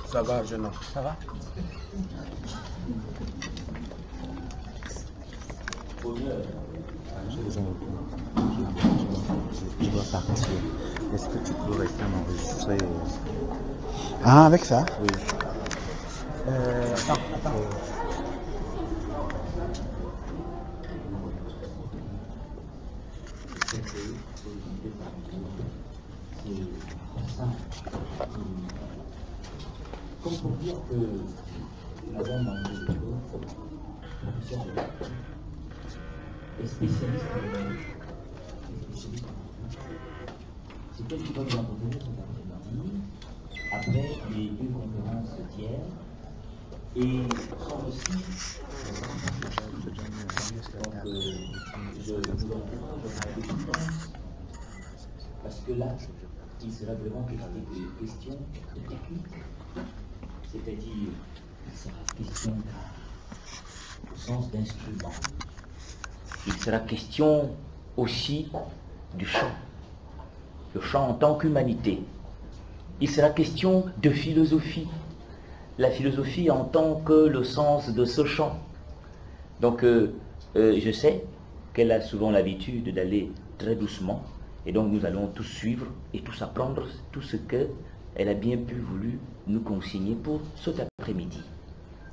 Ça va, jeune homme. Ça va? Je dois partir. Est-ce que tu peux rester à m'enregistrer? Ah, avec ça? Oui. Attends. Comme pour dire que Madame Angélique est spécialiste c'est elle qui va nous apporter son après-midi, après les deux conférences tiers, et son aussi. Je vous encourage à la parce que là, il sera vraiment des questions techniques, c'est-à-dire il sera question au sens d'instrument. Il sera question aussi du chant, le chant en tant qu'humanité. Il sera question de philosophie, la philosophie en tant que le sens de ce chant. Donc je sais qu'elle a souvent l'habitude d'aller très doucement, et donc nous allons tous suivre et tous apprendre tout ce qu'elle a bien pu voulu nous consigner pour cet après-midi.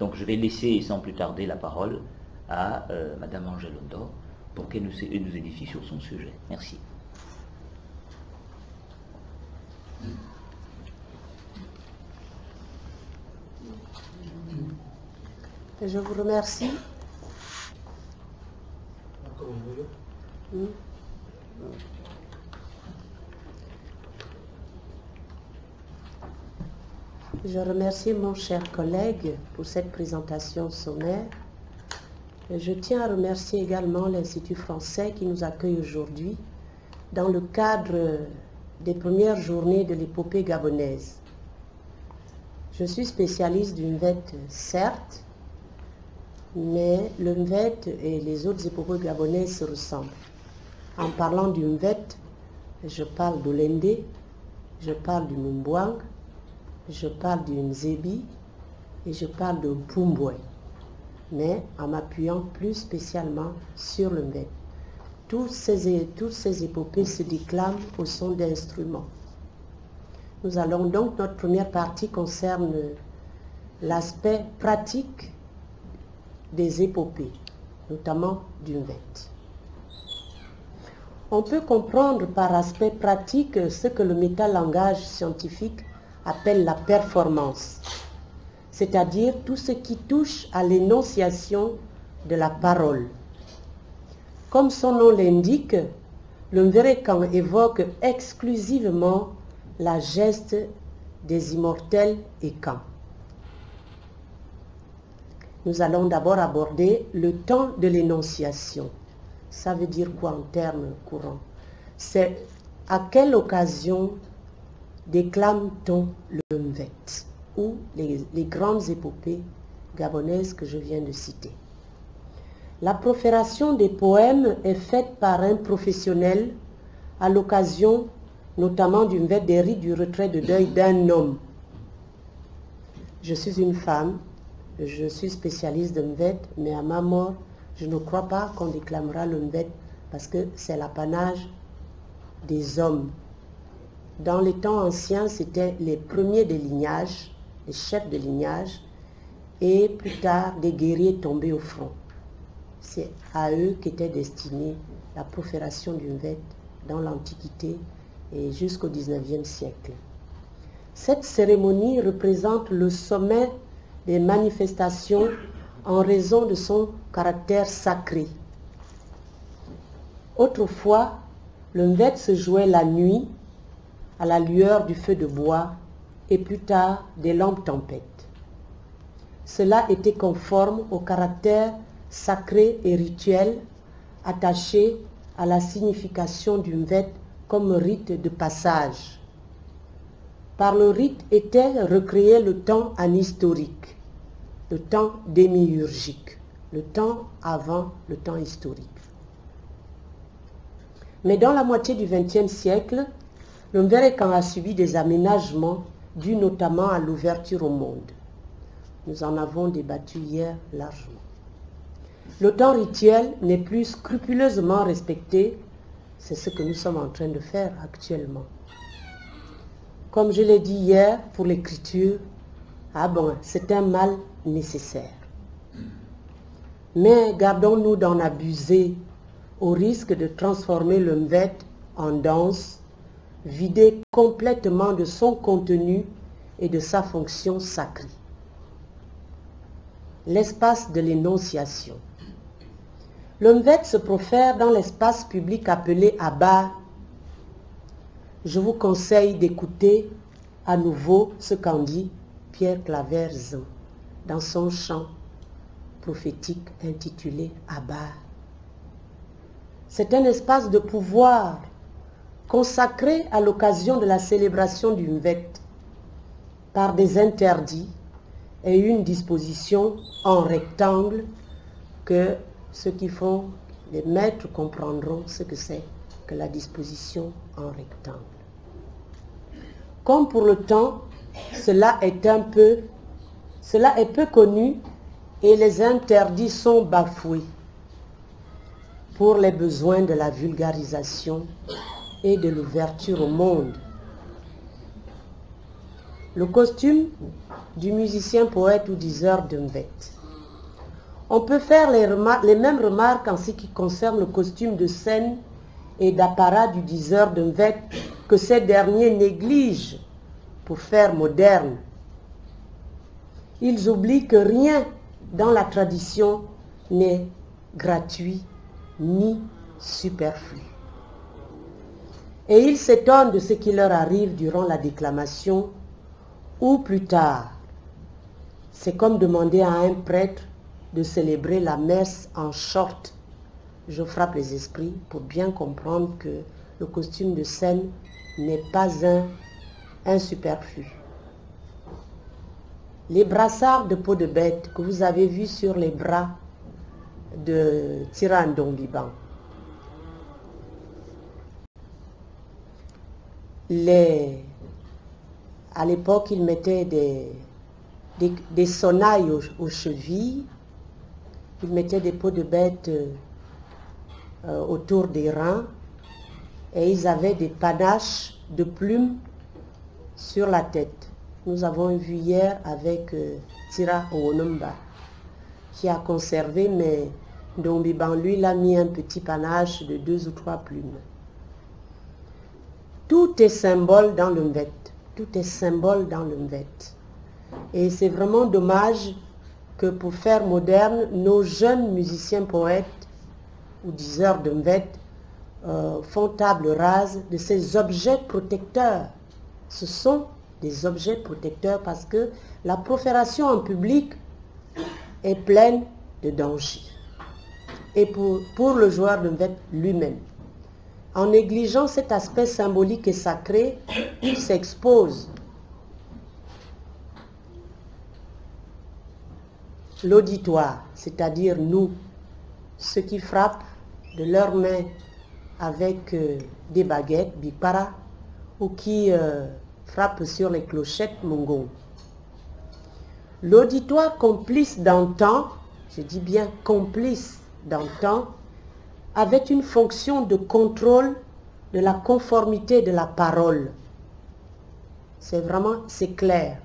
Donc je vais laisser sans plus tarder la parole à Madame Angèle Ondor pour qu'elle nous édifie sur son sujet. Merci. Je vous remercie. Je remercie mon cher collègue pour cette présentation sommaire. Je tiens à remercier également l'Institut français qui nous accueille aujourd'hui dans le cadre des premières journées de l'épopée gabonaise. Je suis spécialiste du Mvet, certes, mais le Mvet et les autres épopées gabonaises se ressemblent. En parlant du Mvet, je parle d'Olende, je parle du Mumbwang, je parle du Nzebi et je parle de Mpumbwe, mais en m'appuyant plus spécialement sur le Mvet. Toutes ces épopées se déclament au son d'instruments. Nous allons donc, notre première partie concerne l'aspect pratique des épopées, notamment du Mvet. on peut comprendre par aspect pratique ce que le métalangage scientifique appelle la performance, c'est-à-dire tout ce qui touche à l'énonciation de la parole. Comme son nom l'indique, le Mverekan évoque exclusivement la geste des immortels Ekan. Nous allons d'abord aborder le temps de l'énonciation. Ça veut dire quoi en termes courants? C'est à quelle occasion déclame-t-on le Mvet ou les grandes épopées gabonaises que je viens de citer. La profération des poèmes est faite par un professionnel à l'occasion notamment du Mvet, des rites du retrait de deuil d'un homme. Je suis une femme, je suis spécialiste de Mvet, mais à ma mort, je ne crois pas qu'on déclamera le Mvet parce que c'est l'apanage des hommes. Dans les temps anciens, c'était les premiers des lignages, les chefs de lignage, et plus tard des guerriers tombés au front. C'est à eux qu'était destinée la profération du Mvet dans l'Antiquité et jusqu'au XIXe siècle. Cette cérémonie représente le sommet des manifestations en raison de son caractère sacré. Autrefois, le Mvet se jouait la nuit à la lueur du feu de bois et plus tard des lampes tempêtes. Cela était conforme au caractère sacré et rituel attaché à la signification du Mvet comme rite de passage. Par le rite était recréé le temps anhistorique, le temps démiurgique, le temps avant le temps historique. Mais dans la moitié du XXe siècle, le Mverekan a subi des aménagements dus notamment à l'ouverture au monde. Nous en avons débattu hier largement. Le temps rituel n'est plus scrupuleusement respecté, c'est ce que nous sommes en train de faire actuellement. Comme je l'ai dit hier pour l'écriture, c'est un mal nécessaire. Mais gardons-nous d'en abuser au risque de transformer le Mvet en danse, vidé complètement de son contenu et de sa fonction sacrée. L'espace de l'énonciation. Le Mvet se profère dans l'espace public appelé Abba. Je vous conseille d'écouter à nouveau ce qu'en dit Pierre Claver Zan dans son chant prophétique intitulé Abba. C'est un espace de pouvoir consacré à l'occasion de la célébration du Mvet par des interdits et une disposition en rectangle que ceux qui font les maîtres comprendront ce que c'est que la disposition en rectangle. Comme pour le temps, cela est peu connu et les interdits sont bafoués pour les besoins de la vulgarisation et de l'ouverture au monde. Le costume du musicien, poète ou diseur de Mvet. On peut faire les mêmes remarques en ce qui concerne le costume de scène et d'apparat du diseur de Mvet que ces derniers négligent pour faire moderne. Ils oublient que rien dans la tradition n'est gratuit ni superflu. Et ils s'étonnent de ce qui leur arrive durant la déclamation ou plus tard. C'est comme demander à un prêtre de célébrer la messe en short. Je frappe les esprits pour bien comprendre que le costume de scène n'est pas un superflu. Les brassards de peau de bête que vous avez vus sur les bras de Tira Ndongiban, à l'époque, ils mettaient des sonnailles aux chevilles, ils mettaient des peaux de bête autour des reins et ils avaient des panaches de plumes sur la tête. Nous avons vu hier avec Tira Onumba qui a conservé, mais Ndombiban, lui, il a mis un petit panache de 2 ou 3 plumes. Tout est symbole dans le Mvet. Tout est symbole dans le Mvet. Et c'est vraiment dommage que pour faire moderne, nos jeunes musiciens poètes ou diseurs de Mvet font table rase de ces objets protecteurs. Ce sont des objets protecteurs parce que la profération en public est pleine de dangers. Et pour le joueur de Mvet lui-même. En négligeant cet aspect symbolique et sacré, il s'expose. L'auditoire, c'est-à-dire nous, ceux qui frappent de leurs mains avec des baguettes, bipara, ou qui frappent sur les clochettes mongo. L'auditoire complice d'antan, je dis bien complice d'antan, avait une fonction de contrôle de la conformité de la parole. C'est clair.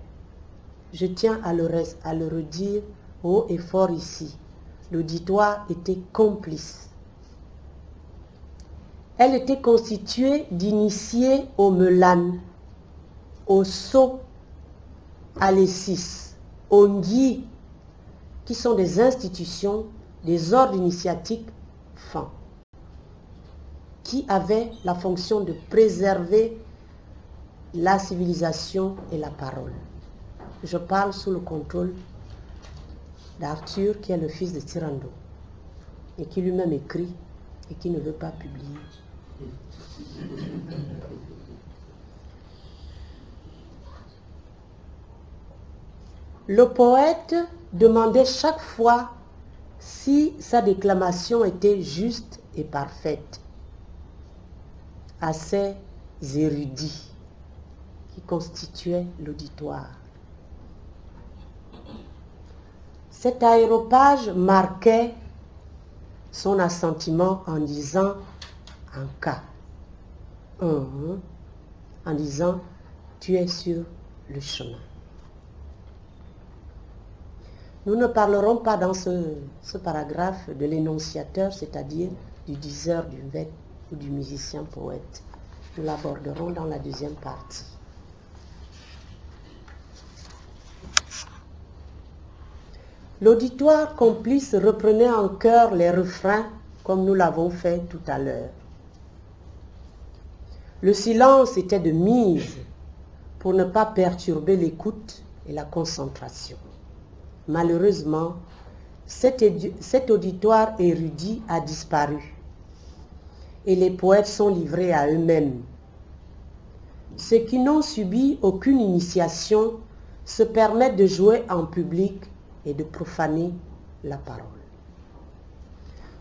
Je tiens à le redire haut et fort ici. L'auditoire était complice. Elle était constituée d'initiés au melan, au so, à l'essis, au ngui, qui sont des institutions, des ordres initiatiques fins, qui avaient la fonction de préserver la civilisation et la parole. Je parle sous le contrôle d'Arthur, qui est le fils de Tirando, et qui lui-même écrit et qui ne veut pas publier. Le poète demandait chaque fois si sa déclamation était juste et parfaite à ces érudits qui constituaient l'auditoire. Cet aéropage marquait son assentiment en disant un cas, en disant tu es sur le chemin. Nous ne parlerons pas dans ce paragraphe de l'énonciateur, c'est-à-dire du diseur du Mvet ou du musicien poète. Nous l'aborderons dans la deuxième partie. L'auditoire complice reprenait en chœur les refrains comme nous l'avons fait tout à l'heure. Le silence était de mise pour ne pas perturber l'écoute et la concentration. Malheureusement, cet auditoire érudit a disparu et les poètes sont livrés à eux-mêmes. Ceux qui n'ont subi aucune initiation se permettent de jouer en public et de profaner la parole.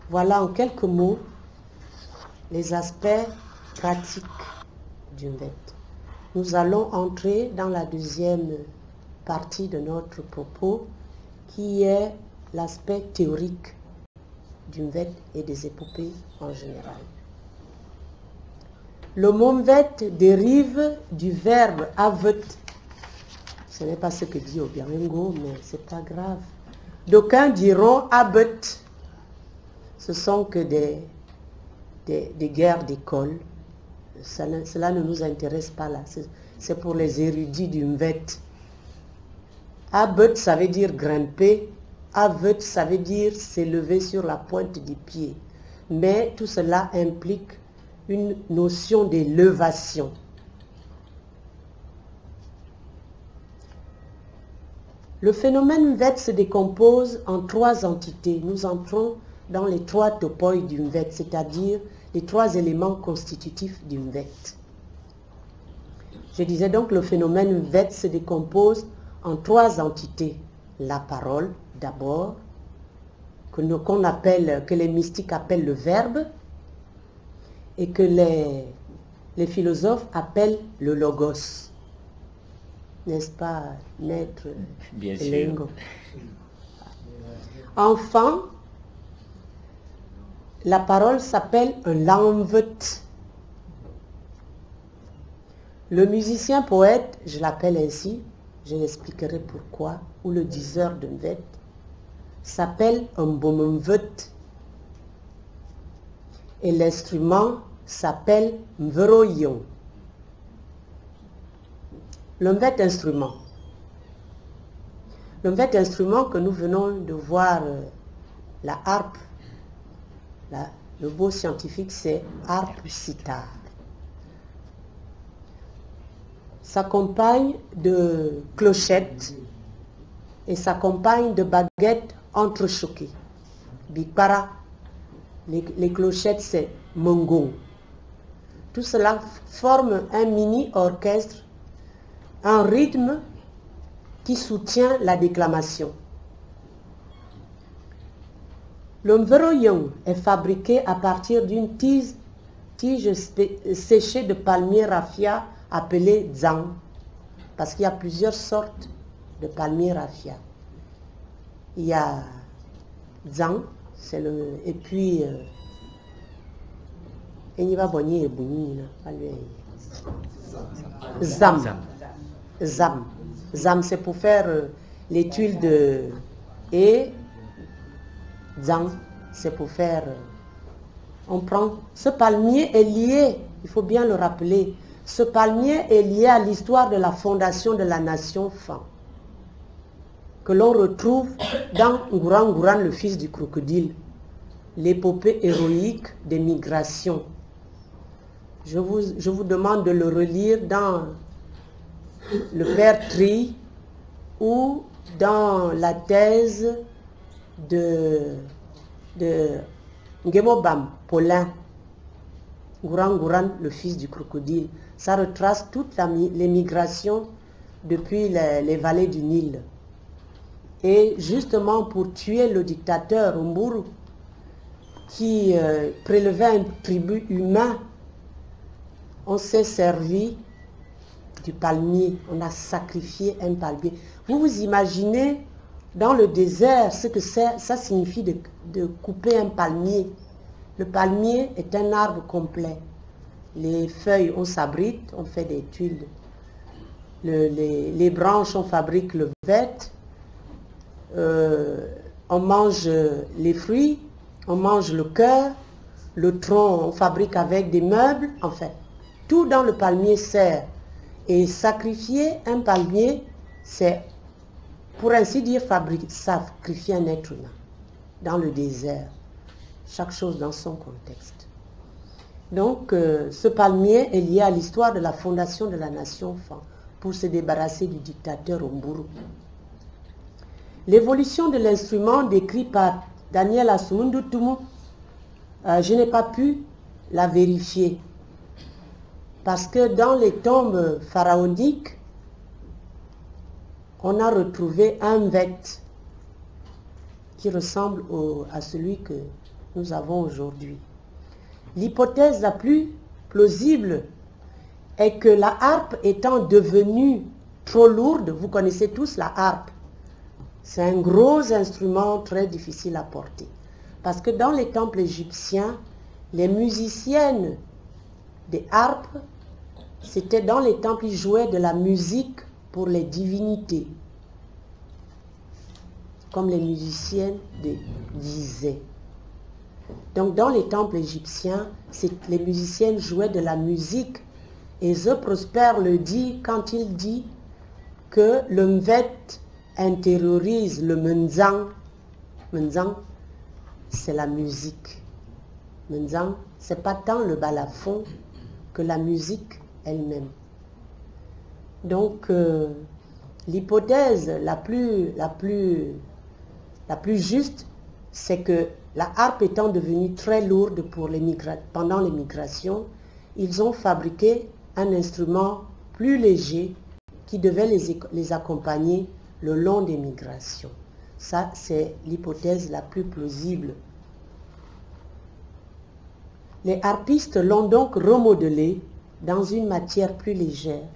Voilà en quelques mots les aspects pratiques du Mvet. Nous allons entrer dans la deuxième partie de notre propos qui est l'aspect théorique du Mvet et des épopées en général. Le mot Mvet dérive du verbe avet. Ce n'est pas ce que dit Obiango, mais c'est pas grave. D'aucuns diront avet. Ce sont que des guerres d'école. Cela ne nous intéresse pas là. C'est pour les érudits du Mvet. Avet, ça veut dire grimper. Avet, ça veut dire s'élever sur la pointe des pieds. Mais tout cela implique une notion d'élévation. Le phénomène Mvet se décompose en trois entités. Nous entrons dans les trois topoi du Mvet, c'est-à-dire les trois éléments constitutifs du Mvet. Je disais donc le phénomène Mvet se décompose en trois entités. La parole, d'abord, que les mystiques appellent le verbe, et que les philosophes appellent le logos. N'est-ce pas, maître Bien Elengo? sûr. Enfin, la parole s'appelle un lamvet. Le musicien poète, je l'appelle ainsi, je l'expliquerai pourquoi, ou le diseur de Mvet, s'appelle un bomemvet. Et l'instrument s'appelle mveroyon. Le mauvais instrument. Le mauvais instrument que nous venons de voir, la harpe, le mot scientifique c'est harpe sitar. S'accompagne de clochettes et s'accompagne de baguettes entrechoquées. Bikpara, les clochettes c'est mongo. Tout cela forme un mini-orchestre, un rythme qui soutient la déclamation. Le mveroyong est fabriqué à partir d'une tige séchée de palmier raffia appelée zang, parce qu'il y a plusieurs sortes de palmier raffia. Il y a zang, c'est le, et puis zam. Zam. Zam, c'est pour faire les tuiles de... Et zang, c'est pour faire... On prend... Ce palmier est lié, il faut bien le rappeler, ce palmier est lié à l'histoire de la fondation de la nation Fan, que l'on retrouve dans Ngouran Ngouran, le fils du crocodile, l'épopée héroïque des migrations. Je vous demande de le relire dans le Père Tri ou dans la thèse de Ngemo-Bam Paulin, Ngouran Ngouran, le fils du crocodile. Ça retrace toutes les migrations depuis les vallées du Nil. Et justement pour tuer le dictateur Umburu, qui prélevait un tribut humain, on s'est servi du palmier, on a sacrifié un palmier. Vous vous imaginez dans le désert ce que ça signifie de couper un palmier. Le palmier est un arbre complet. Les feuilles, on s'abrite, on fait des tuiles. Les branches, on fabrique le vête. On mange les fruits, on mange le cœur. Le tronc, on fabrique avec des meubles. Enfin, tout dans le palmier sert. Et sacrifier un palmier, c'est, pour ainsi dire, sacrifier un être humain dans le désert. Chaque chose dans son contexte. Donc, ce palmier est lié à l'histoire de la fondation de la nation Fan pour se débarrasser du dictateur Umburu. L'évolution de l'instrument décrit par Daniel Assoumou Tumu, je n'ai pas pu la vérifier. Parce que dans les tombes pharaoniques, on a retrouvé un vête qui ressemble à celui que nous avons aujourd'hui. L'hypothèse la plus plausible est que la harpe étant devenue trop lourde, vous connaissez tous la harpe, c'est un gros instrument très difficile à porter. Parce que dans les temples égyptiens, les musiciennes des harpes, c'était dans les temples, ils jouaient de la musique pour les divinités, comme les musiciennes disaient. Donc dans les temples égyptiens, les musiciennes jouaient de la musique. Et The Prosper le dit quand il dit que le mvet intériorise le menzang. Menzang, c'est la musique. Menzang, c'est pas tant le balafon que la musique elle-même. Donc, l'hypothèse la plus juste, c'est que la harpe étant devenue très lourde pendant les migrations, ils ont fabriqué un instrument plus léger qui devait les accompagner le long des migrations. Ça, c'est l'hypothèse la plus plausible. Les harpistes l'ont donc remodelé dans une matière plus légère,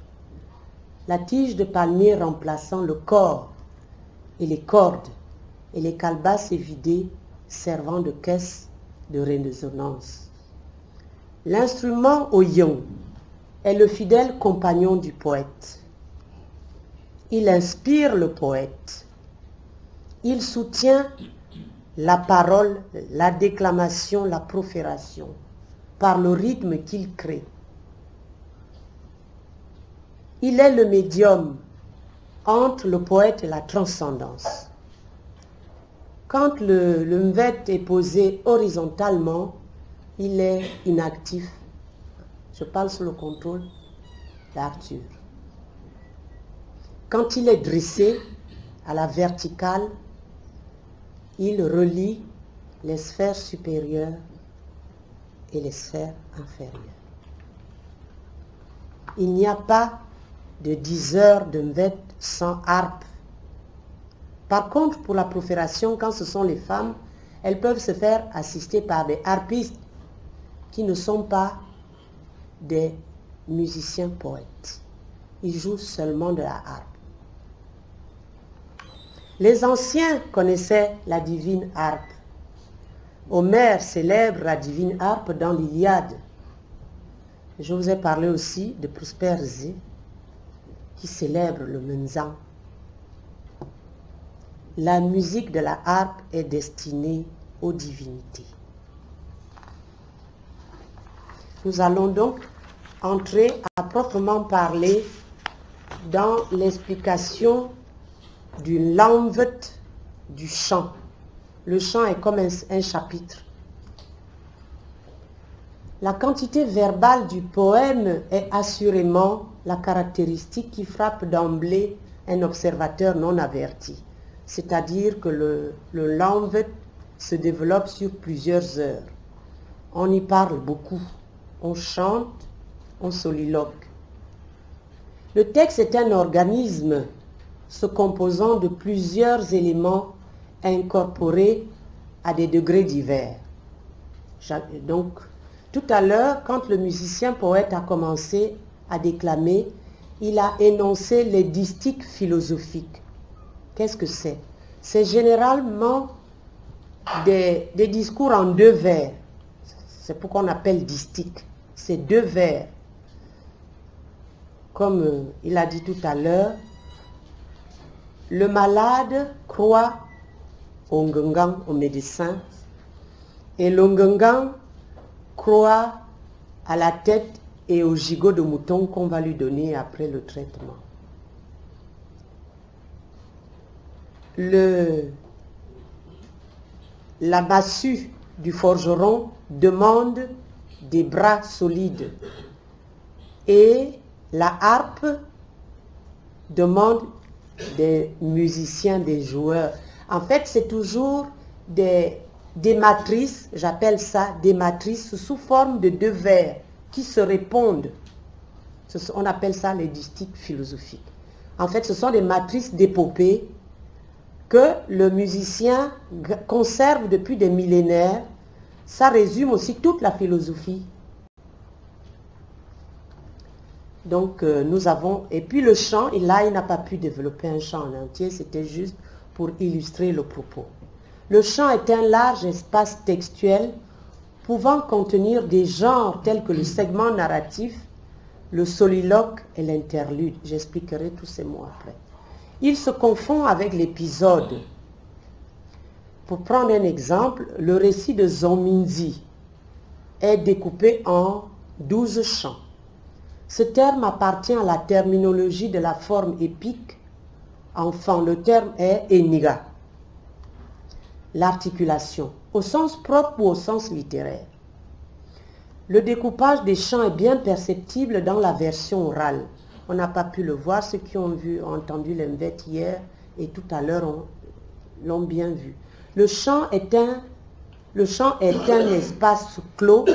la tige de palmier remplaçant le corps et les cordes, et les calebasses évidées servant de caisse de résonance. L'instrument oyong est le fidèle compagnon du poète. Il inspire le poète. Il soutient la parole, la déclamation, la profération, par le rythme qu'il crée. Il est le médium entre le poète et la transcendance. Quand le mvet est posé horizontalement, il est inactif. Je parle sous le contrôle d'Arthur. Quand il est dressé à la verticale, il relie les sphères supérieures et les sphères inférieures. Il n'y a pas de 10 heures de mvet sans harpe. Par contre, pour la profération, quand ce sont les femmes, elles peuvent se faire assister par des harpistes qui ne sont pas des musiciens poètes. Ils jouent seulement de la harpe. Les anciens connaissaient la divine harpe. Homère célèbre la divine harpe dans l'Iliade. Je vous ai parlé aussi de Prosper Zé qui célèbre le menzan. La musique de la harpe est destinée aux divinités. Nous allons donc entrer à proprement parler dans l'explication du lamvet du chant. Le chant est comme un chapitre. La quantité verbale du poème est assurément la caractéristique qui frappe d'emblée un observateur non averti. C'est-à-dire que le lamvet se développe sur plusieurs heures. On y parle beaucoup. On chante, on soliloque. Le texte est un organisme se composant de plusieurs éléments incorporés à des degrés divers. Donc, tout à l'heure, quand le musicien poète a commencé à déclamer, il a énoncé les distiques philosophiques. Qu'est-ce que c'est? C'est généralement des discours en deux vers. C'est pourquoi on appelle distique. C'est deux vers. Comme il a dit tout à l'heure, le malade croit au ngengang, au médecin, et le ngengang croit à la tête et au gigot de mouton qu'on va lui donner après le traitement. La massue du forgeron demande des bras solides et la harpe demande des musiciens, des joueurs. En fait, c'est toujours des matrices, j'appelle ça des matrices sous forme de deux vers qui se répondent. On appelle ça les distiques philosophiques. En fait, ce sont des matrices d'épopée que le musicien conserve depuis des millénaires. Ça résume aussi toute la philosophie. Donc nous avons, et puis le chant, là il n'a pas pu développer un chant en entier, c'était juste pour illustrer le propos. Le chant est un large espace textuel pouvant contenir des genres tels que le segment narratif, le soliloque et l'interlude. J'expliquerai tous ces mots après. Il se confond avec l'épisode. Pour prendre un exemple, le récit de Zominzi est découpé en 12 chants. Ce terme appartient à la terminologie de la forme épique. Enfin, le terme est eniga. L'articulation, au sens propre ou au sens littéraire. Le découpage des chants est bien perceptible dans la version orale. On n'a pas pu le voir, ceux qui ont entendu l'Emvet hier et tout à l'heure l'ont bien vu. Le chant est un espace clos.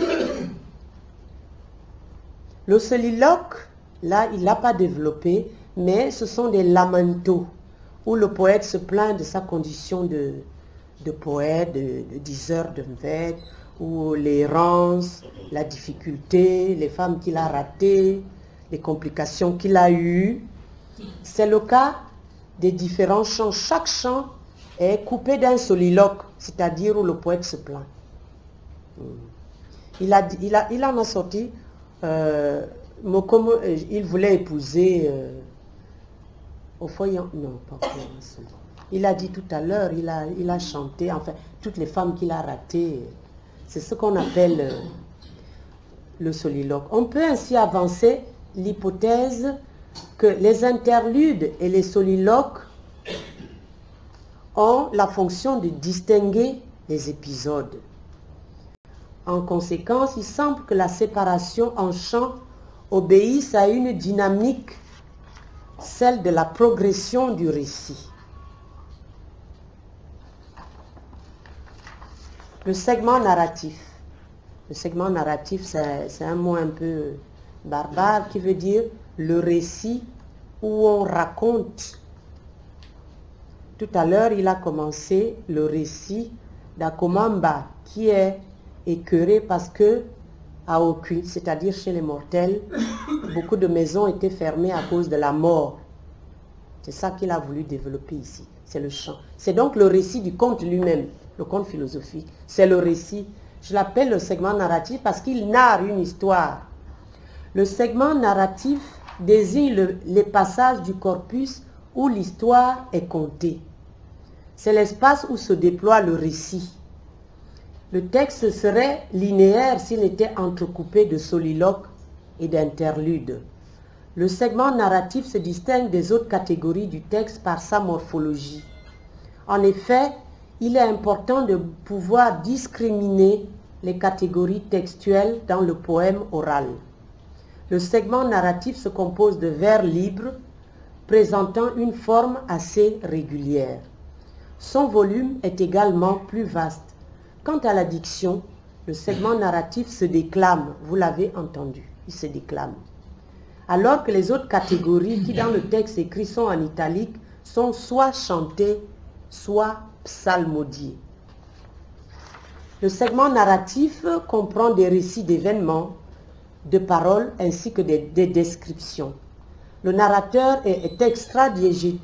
Le soliloque, là, il n'a pas développé, mais ce sont des lamentos, où le poète se plaint de sa condition de poète, de diseur de mvet, ou l'errance, la difficulté, les femmes qu'il a ratées, les complications qu'il a eues. C'est le cas des différents chants. Chaque chant est coupé d'un soliloque, c'est-à-dire où le poète se plaint. Il en a sorti... il voulait épouser au foyer, non, pas au foyer. Il a dit tout à l'heure, il a chanté, enfin, toutes les femmes qu'il a ratées, c'est ce qu'on appelle le soliloque. On peut ainsi avancer l'hypothèse que les interludes et les soliloques ont la fonction de distinguer les épisodes. En conséquence, il semble que la séparation en chant obéisse à une dynamique, celle de la progression du récit. Le segment narratif. Le segment narratif, c'est un mot un peu barbare qui veut dire le récit où on raconte. Tout à l'heure, il a commencé le récit d'Akomamba qui est écœuré parce que à Oku, c'est-à-dire chez les mortels, beaucoup de maisons étaient fermées à cause de la mort. C'est ça qu'il a voulu développer ici. C'est le chant. C'est donc le récit du conte lui-même, le conte philosophique. C'est le récit. Je l'appelle le segment narratif parce qu'il narre une histoire. Le segment narratif désigne les passages du corpus où l'histoire est contée. C'est l'espace où se déploie le récit. Le texte serait linéaire s'il était entrecoupé de soliloques et d'interludes. Le segment narratif se distingue des autres catégories du texte par sa morphologie. En effet, il est important de pouvoir discriminer les catégories textuelles dans le poème oral. Le segment narratif se compose de vers libres présentant une forme assez régulière. Son volume est également plus vaste. Quant à la diction, le segment narratif se déclame, vous l'avez entendu, il se déclame. Alors que les autres catégories qui dans le texte écrit sont en italique sont soit chantées, soit psalmodiées. Le segment narratif comprend des récits d'événements, de paroles ainsi que des descriptions. Le narrateur est extradiégétique,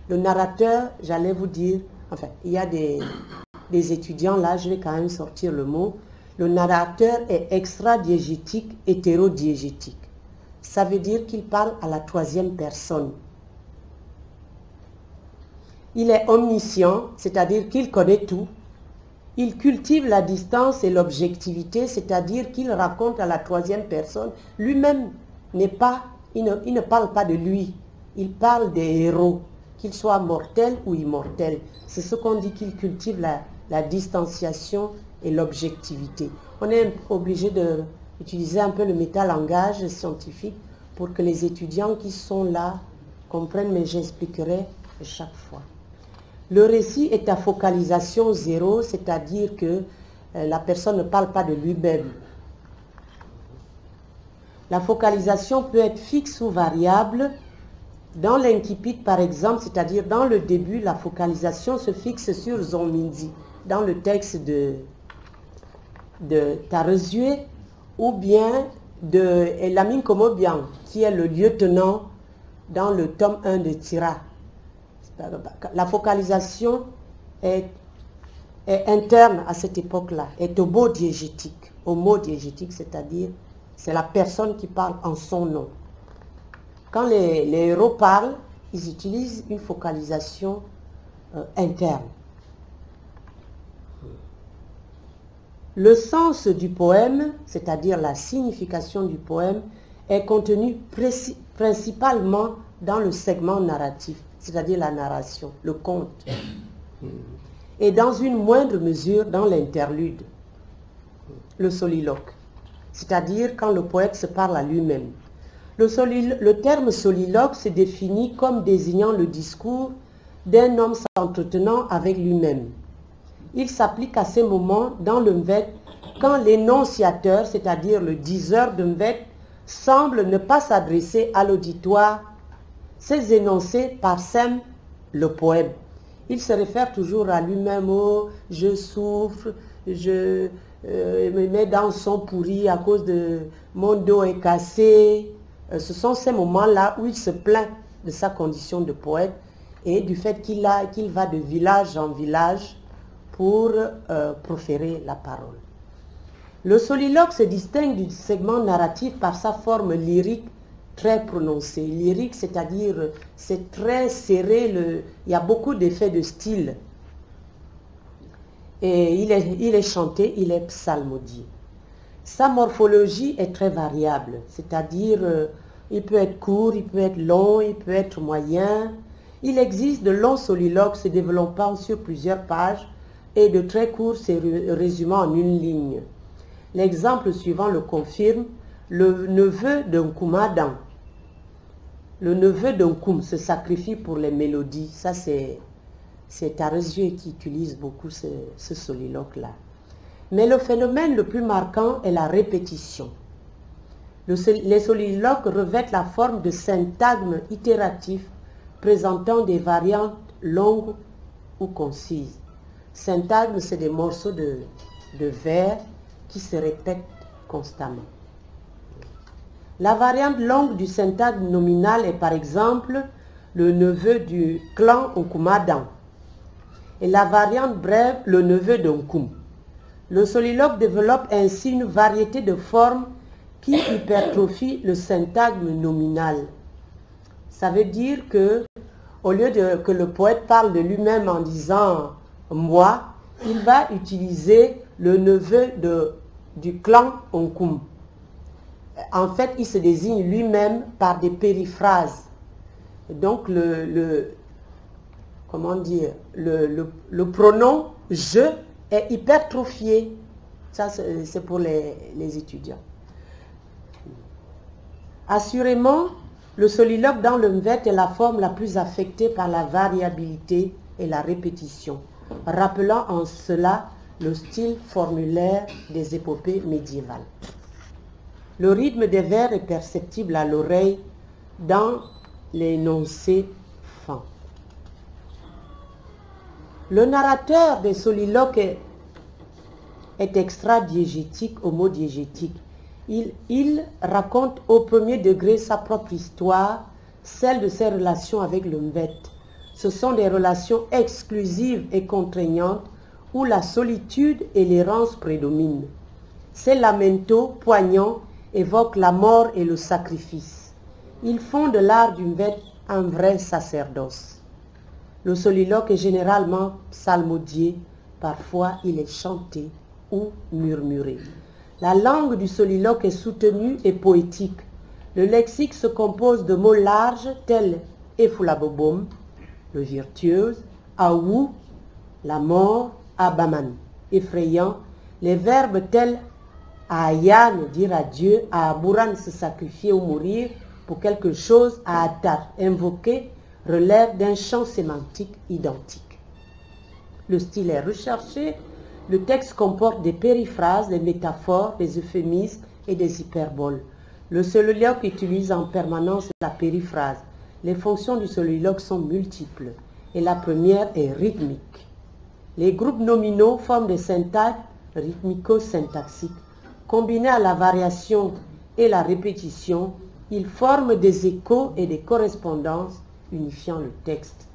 Le narrateur, j'allais vous dire, enfin, il y a des étudiants là, je vais quand même sortir le mot. Le narrateur est extradiégétique, hétérodiégétique. Ça veut dire qu'il parle à la troisième personne. Il est omniscient, c'est-à-dire qu'il connaît tout. Il cultive la distance et l'objectivité, c'est-à-dire qu'il raconte à la troisième personne. Lui-même il ne parle pas de lui, il parle des héros, qu'ils soient mortels ou immortels. C'est ce qu'on dit qu'il cultive la distanciation et l'objectivité. On est obligé d'utiliser un peu le métalangage scientifique pour que les étudiants qui sont là comprennent, mais j'expliquerai chaque fois. Le récit est à focalisation zéro, c'est-à-dire que la personne ne parle pas de lui-même. La focalisation peut être fixe ou variable. Dans l'incipit, par exemple, c'est-à-dire dans le début, la focalisation se fixe sur Zonminzi, dans le texte de Tarezue, ou bien de Elamine Komobian, qui est le lieutenant dans le tome 1 de Tira. La focalisation est interne à cette époque-là, est homodiégétique, c'est-à-dire c'est la personne qui parle en son nom. Quand les héros parlent, ils utilisent une focalisation interne. Le sens du poème, c'est-à-dire la signification du poème, est contenu principalement dans le segment narratif, c'est-à-dire la narration, le conte, et dans une moindre mesure dans l'interlude, le soliloque, c'est-à-dire quand le poète se parle à lui-même. Le terme soliloque se définit comme désignant le discours d'un homme s'entretenant avec lui-même. Il s'applique à ces moments dans le Mvète quand l'énonciateur, c'est-à-dire le diseur de Mvète, semble ne pas s'adresser à l'auditoire. Ces énoncés parsèment le poème. Il se réfère toujours à lui-même. Oh, je souffre, je me mets dans son pourri à cause de mon dos est cassé. Ce sont ces moments-là où il se plaint de sa condition de poète et du fait qu'il va de village en village pour proférer la parole. Le soliloque se distingue du segment narratif par sa forme lyrique très prononcée. Lyrique, c'est-à-dire c'est très serré, il y a beaucoup d'effets de style. Et il est chanté, il est psalmodié. Sa morphologie est très variable, c'est-à-dire Il peut être court, il peut être long, il peut être moyen. Il existe de longs soliloques se développant sur plusieurs pages et de très courts se résumant en une ligne. L'exemple suivant le confirme. Le neveu d'un Koumadan. Le neveu d'un Koum se sacrifie pour les mélodies. Ça, c'est Taresieu qui utilise beaucoup ce soliloque-là. Mais le phénomène le plus marquant est la répétition. Les soliloques revêtent la forme de syntagmes itératifs présentant des variantes longues ou concises. Syntagmes, c'est des morceaux de vers qui se répètent constamment. La variante longue du syntagme nominal est par exemple le neveu du clan Okoumadan et la variante brève le neveu d'Onkoum. Le soliloque développe ainsi une variété de formes qui hypertrophient le syntagme nominal. Ça veut dire que, au lieu que le poète parle de lui-même en disant « moi », il va utiliser le neveu du clan Onkoum. En fait, il se désigne lui-même par des périphrases. Donc, le pronom « je » est hypertrophié. Ça, c'est pour les étudiants. Assurément, le soliloque dans le Mvet est la forme la plus affectée par la variabilité et la répétition, rappelant en cela le style formulaire des épopées médiévales. Le rythme des vers est perceptible à l'oreille dans l'énoncé fin. Le narrateur des soliloques est extra-diégétique, homodiégétique. Il raconte au premier degré sa propre histoire, celle de ses relations avec le Mvet. Ce sont des relations exclusives et contraignantes où la solitude et l'errance prédominent. Ces lamentos poignants évoquent la mort et le sacrifice. Ils font de l'art du Mvet un vrai sacerdoce. Le soliloque est généralement psalmodié, parfois il est chanté ou murmuré. La langue du soliloque est soutenue et poétique. Le lexique se compose de mots larges tels Efulabobom, le virtuose, Aou, la mort, Abaman, effrayant, les verbes tels Ayan, dire adieu, à Abouran, se sacrifier ou mourir pour quelque chose, à Atar, invoquer, relève d'un champ sémantique identique. Le style est recherché, le texte comporte des périphrases, des métaphores, des euphémismes et des hyperboles. Le soliloque utilise en permanence la périphrase. Les fonctions du soliloque sont multiples et la première est rythmique. Les groupes nominaux forment des syntaxes rythmico-syntaxiques. Combinés à la variation et la répétition, ils forment des échos et des correspondances unifiant le texte.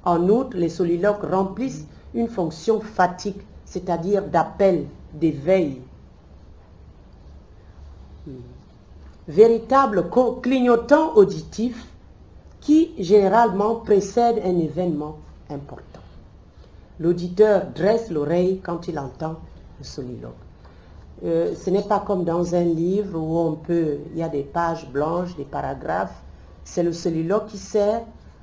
En outre, les soliloques remplissent une fonction fatigue, c'est-à-dire d'appel, d'éveil. Véritable clignotant auditif qui généralement précède un événement important. L'auditeur dresse l'oreille quand il entend le soliloque. Ce n'est pas comme dans un livre où il y a des pages blanches, des paragraphes. C'est le soliloque qui sert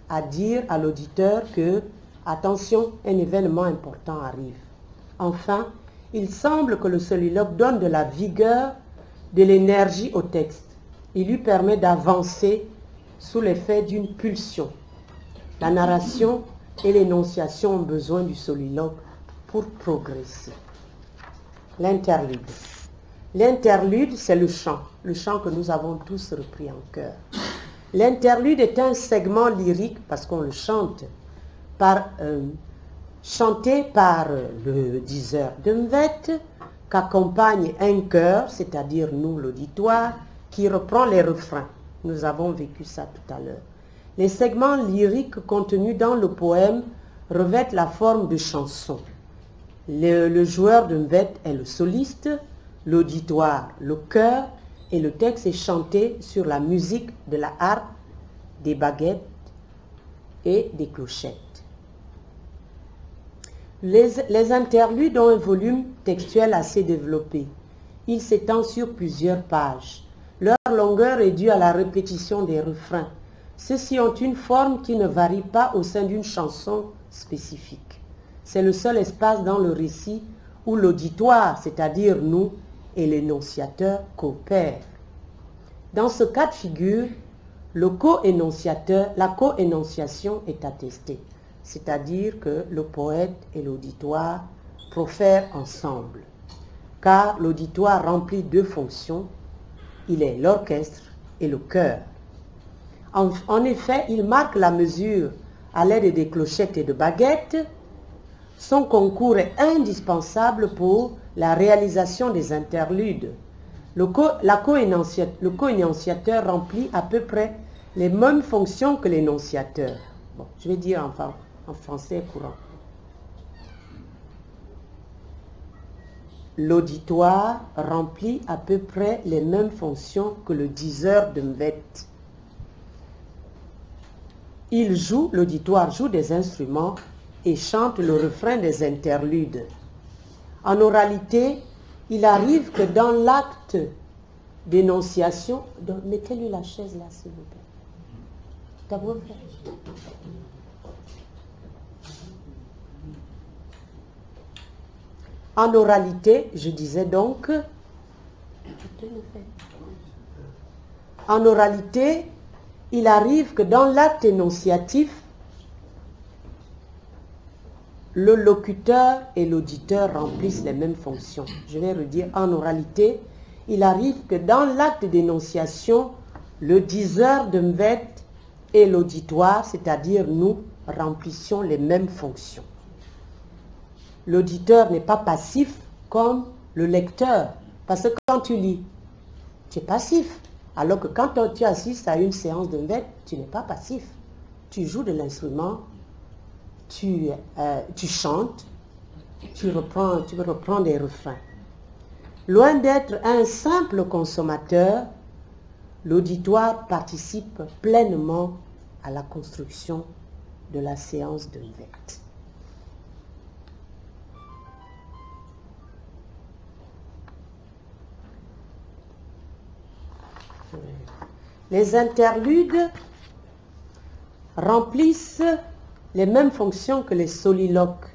à dire à l'auditeur que, attention, un événement important arrive. Enfin, il semble que le soliloque donne de la vigueur, de l'énergie au texte. Il lui permet d'avancer sous l'effet d'une pulsion. La narration et l'énonciation ont besoin du soliloque pour progresser. L'interlude. L'interlude, c'est le chant que nous avons tous repris en chœur. L'interlude est un segment lyrique, parce qu'on le chante, chanté par le diseur de Mvet, qu'accompagne un chœur, c'est-à-dire nous, l'auditoire, qui reprend les refrains. Nous avons vécu ça tout à l'heure. Les segments lyriques contenus dans le poème revêtent la forme de chansons. Le joueur de Mvet est le soliste, l'auditoire, le chœur, et le texte est chanté sur la musique de la harpe, des baguettes et des clochettes. Les interludes ont un volume textuel assez développé. Il s'étend sur plusieurs pages. Leur longueur est due à la répétition des refrains. Ceux-ci ont une forme qui ne varie pas au sein d'une chanson spécifique. C'est le seul espace dans le récit où l'auditoire, c'est-à-dire nous, et l'énonciateur coopèrent. Dans ce cas de figure, la co-énonciation est attestée, c'est-à-dire que le poète et l'auditoire profèrent ensemble, car l'auditoire remplit deux fonctions, il est l'orchestre et le chœur. En effet, il marque la mesure à l'aide des clochettes et de baguettes. Son concours est indispensable pour la réalisation des interludes. Le co-énonciateur remplit à peu près les mêmes fonctions que l'énonciateur. Bon, je vais dire en français courant. L'auditoire remplit à peu près les mêmes fonctions que le diseur de mvette. L'auditoire joue des instruments et chante le refrain des interludes. En oralité, il arrive que dans l'acte d'énonciation, mettez-lui la chaise là s'il vous plaît. D'abord, en oralité, je disais donc, en oralité, il arrive que dans l'acte énonciatif, le locuteur et l'auditeur remplissent les mêmes fonctions. Je vais redire, en oralité, il arrive que dans l'acte d'énonciation, le diseur de mvette et l'auditoire, c'est-à-dire nous, remplissions les mêmes fonctions. L'auditeur n'est pas passif comme le lecteur, parce que quand tu lis, tu es passif. Alors que quand tu assistes à une séance de mvette, tu n'es pas passif. Tu joues de l'instrument, tu chantes, tu reprends des refrains. Loin d'être un simple consommateur, l'auditoire participe pleinement à la construction de la séance de mvette. Les interludes remplissent les mêmes fonctions que les soliloques.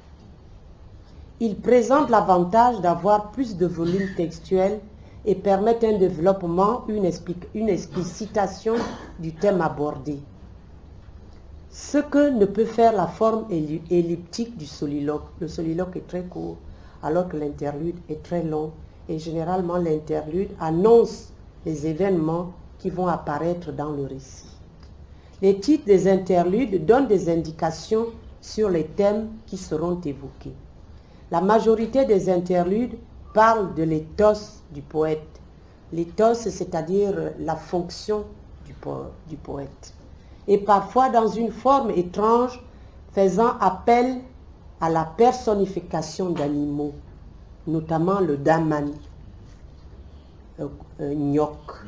Ils présentent l'avantage d'avoir plus de volume textuel et permettent un développement, une explicitation du thème abordé. Ce que ne peut faire la forme elliptique du soliloque. Le soliloque est très court, alors que l'interlude est très long. Et généralement, l'interlude annonce les événements qui vont apparaître dans le récit. Les titres des interludes donnent des indications sur les thèmes qui seront évoqués. La majorité des interludes parlent de l'éthos du poète. L'éthos, c'est-à-dire la fonction du poète. Et parfois dans une forme étrange, faisant appel à la personnification d'animaux, notamment le daman, Nyok,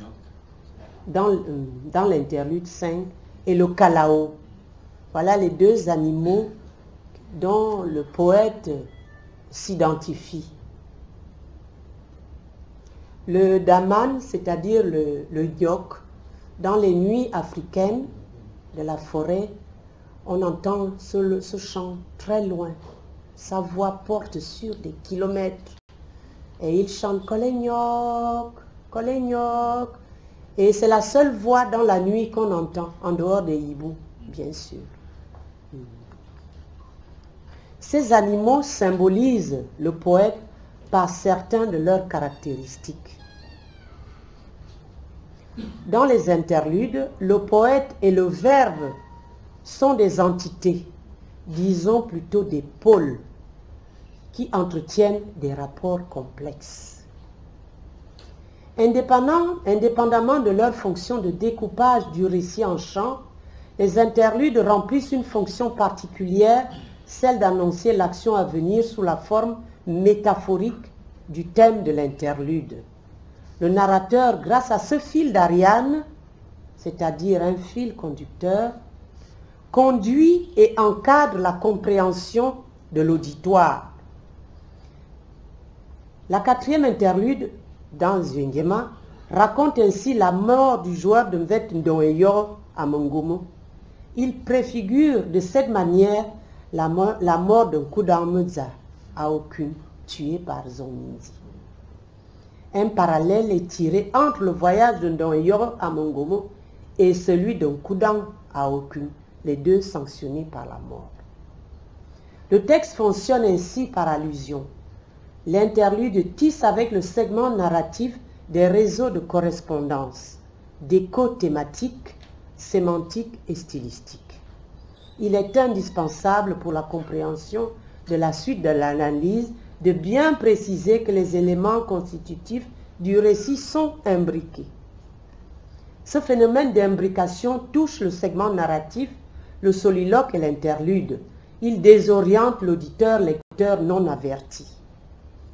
dans l'interlude 5, et le kalao. Voilà les deux animaux dont le poète s'identifie. Le daman, c'est-à-dire le nyok, dans les nuits africaines de la forêt, on entend ce chant très loin. Sa voix porte sur des kilomètres. Et il chante Kolenyok, Kolenyok. Et c'est la seule voix dans la nuit qu'on entend, en dehors des hiboux, bien sûr. Ces animaux symbolisent le poète par certains de leurs caractéristiques. Dans les interludes, le poète et le verbe sont des entités, disons plutôt des pôles, qui entretiennent des rapports complexes. Indépendamment de leur fonction de découpage du récit en chant, les interludes remplissent une fonction particulière, celle d'annoncer l'action à venir sous la forme métaphorique du thème de l'interlude. Le narrateur, grâce à ce fil d'Ariane, c'est-à-dire un fil conducteur, conduit et encadre la compréhension de l'auditoire. La quatrième interlude, dans Zwiengema, raconte ainsi la mort du joueur de Mvet Ndoeyo à Mongomo. Il préfigure de cette manière la mort d'un Koudan Meza à Okun, tué par Zongmindi. Un parallèle est tiré entre le voyage de Ndoeyo à Mongomo et celui d'un Koudan à Okun, les deux sanctionnés par la mort. Le texte fonctionne ainsi par allusion. L'interlude tisse avec le segment narratif des réseaux de correspondance, d'écho thématiques, sémantiques et stylistiques. Il est indispensable pour la compréhension de la suite de l'analyse de bien préciser que les éléments constitutifs du récit sont imbriqués. Ce phénomène d'imbrication touche le segment narratif, le soliloque et l'interlude. Il désoriente l'auditeur-lecteur non averti.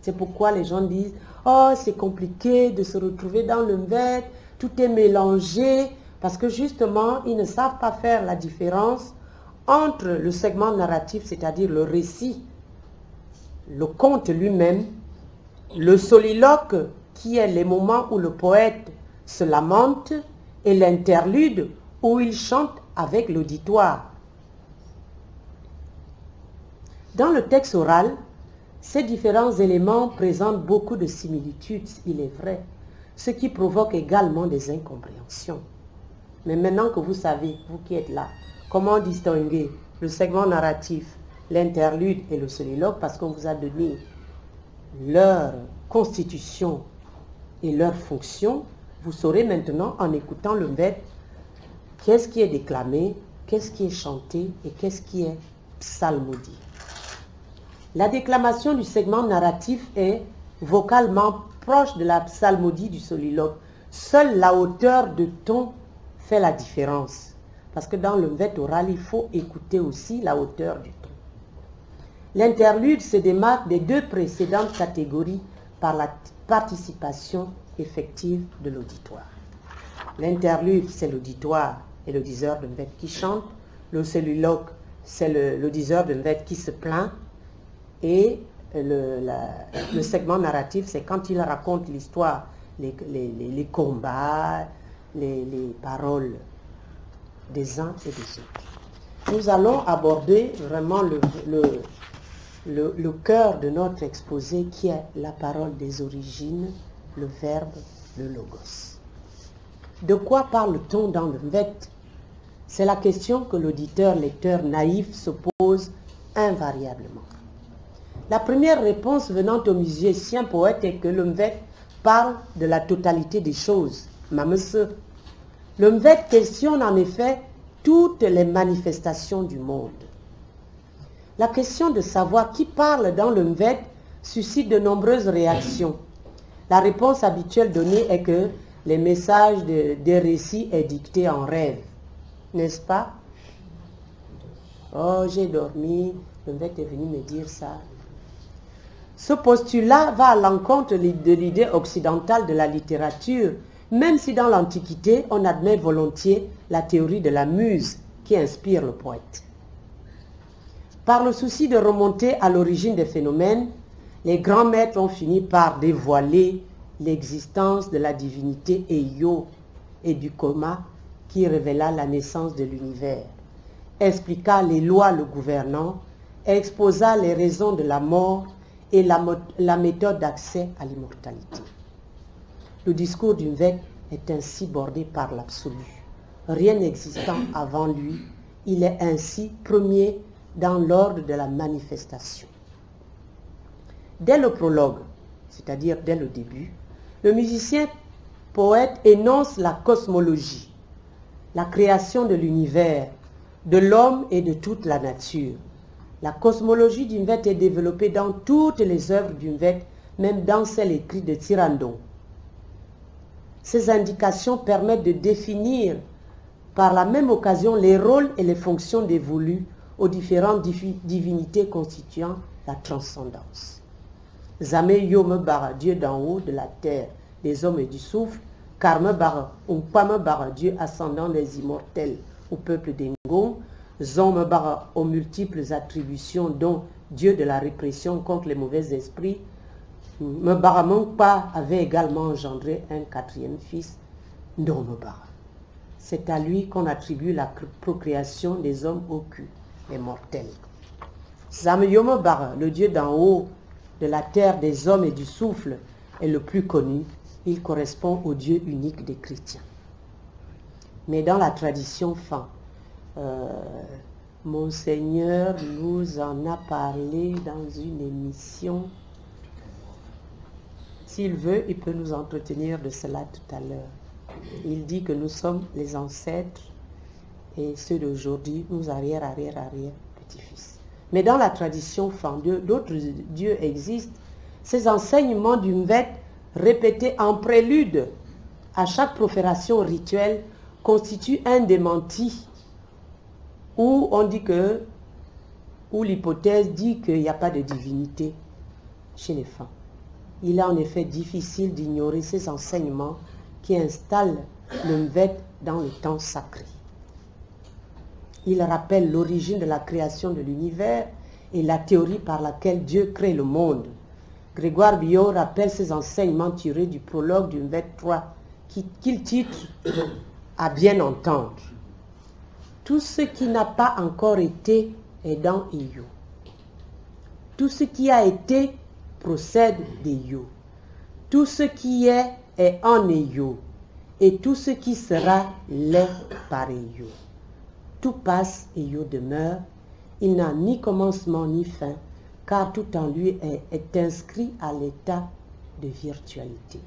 C'est pourquoi les gens disent « Oh, c'est compliqué de se retrouver dans le Mvet, tout est mélangé », parce que justement, ils ne savent pas faire la différence entre le segment narratif, c'est-à-dire le récit, le conte lui-même, le soliloque, qui est les moments où le poète se lamente, et l'interlude, où il chante avec l'auditoire. Dans le texte oral, ces différents éléments présentent beaucoup de similitudes, il est vrai, ce qui provoque également des incompréhensions. Mais maintenant que vous savez, vous qui êtes là, comment distinguer le segment narratif, l'interlude et le soliloque, parce qu'on vous a donné leur constitution et leur fonction, vous saurez maintenant en écoutant le Mvet qu'est-ce qui est déclamé, qu'est-ce qui est chanté et qu'est-ce qui est psalmodie. La déclamation du segment narratif est vocalement proche de la psalmodie du soliloque. Seule la hauteur de ton fait la différence. Parce que dans le Mvet oral, il faut écouter aussi la hauteur du ton. L'interlude se démarque des deux précédentes catégories par la participation effective de l'auditoire. L'interlude, c'est l'auditoire et le diseur de Mvet qui chante. Le soliloque, c'est le diseur de Mvet qui se plaint. Et le segment narratif, c'est quand il raconte l'histoire, les combats, les paroles des uns et des autres. Nous allons aborder vraiment le cœur de notre exposé qui est la parole des origines, le verbe, le logos. De quoi parle-t-on dans le Mvet? C'est la question que l'auditeur-lecteur naïf se pose invariablement. La première réponse venant au musicien poète est que le Mvet parle de la totalité des choses. Mamese. Le Mvet questionne en effet toutes les manifestations du monde. La question de savoir qui parle dans le Mvet suscite de nombreuses réactions. La réponse habituelle donnée est que les messages des récits est dicté en rêve. N'est-ce pas? Oh, j'ai dormi, le Mvet est venu me dire ça. Ce postulat va à l'encontre de l'idée occidentale de la littérature, même si dans l'Antiquité, on admet volontiers la théorie de la muse qui inspire le poète. Par le souci de remonter à l'origine des phénomènes, les grands maîtres ont fini par dévoiler l'existence de la divinité Eyo et du coma qui révéla la naissance de l'univers, expliqua les lois le gouvernant, exposa les raisons de la mort et la méthode d'accès à l'immortalité. Le discours du Mvet est ainsi bordé par l'absolu. Rien n'existant avant lui, il est ainsi premier dans l'ordre de la manifestation. Dès le prologue, c'est-à-dire dès le début, le musicien poète énonce la cosmologie, la création de l'univers, de l'homme et de toute la nature. La cosmologie du Mvet est développée dans toutes les œuvres du Mvet, même dans celles écrites de Tirandon. Ces indications permettent de définir par la même occasion les rôles et les fonctions dévolues aux différentes divinités constituant la transcendance. Zame Yome Bara, Dieu d'en haut, de la terre, des hommes et du souffle, Karme Bara, Umpame Bara, Dieu ascendant des immortels au peuple des Ngong, Zome Bara, aux multiples attributions dont Dieu de la répression contre les mauvais esprits, Mbara Mongpa avait également engendré un quatrième fils, Ndombara. C'est à lui qu'on attribue la procréation des hommes au cul, les mortels. Zamyomobara, le dieu d'en haut, de la terre, des hommes et du souffle, est le plus connu. Il correspond au Dieu unique des chrétiens. Mais dans la tradition Fan, Monseigneur nous en a parlé dans une émission. S'il veut, il peut nous entretenir de cela tout à l'heure. Il dit que nous sommes les ancêtres et ceux d'aujourd'hui, nous arrière petits-fils. Mais dans la tradition Fan, d'autres dieux existent. Ces enseignements du Mvet, répétés en prélude à chaque profération rituelle, constituent un démenti où on dit que, où l'hypothèse dit qu'il n'y a pas de divinité chez les femmes. Il est en effet difficile d'ignorer ces enseignements qui installent le Mvet dans le temps sacré. Il rappelle l'origine de la création de l'univers et la théorie par laquelle Dieu crée le monde. Grégoire Biot rappelle ces enseignements tirés du prologue du Mvet 3 qu'il titre « À bien entendre ». Tout ce qui n'a pas encore été est dans Eyo. Tout ce qui a été procède d'Eyo. Tout ce qui est en Eyo. Et tout ce qui sera l'est par Eyo. Tout passe, Eyo demeure. Il n'a ni commencement ni fin, car tout en lui est inscrit à l'état de virtualité.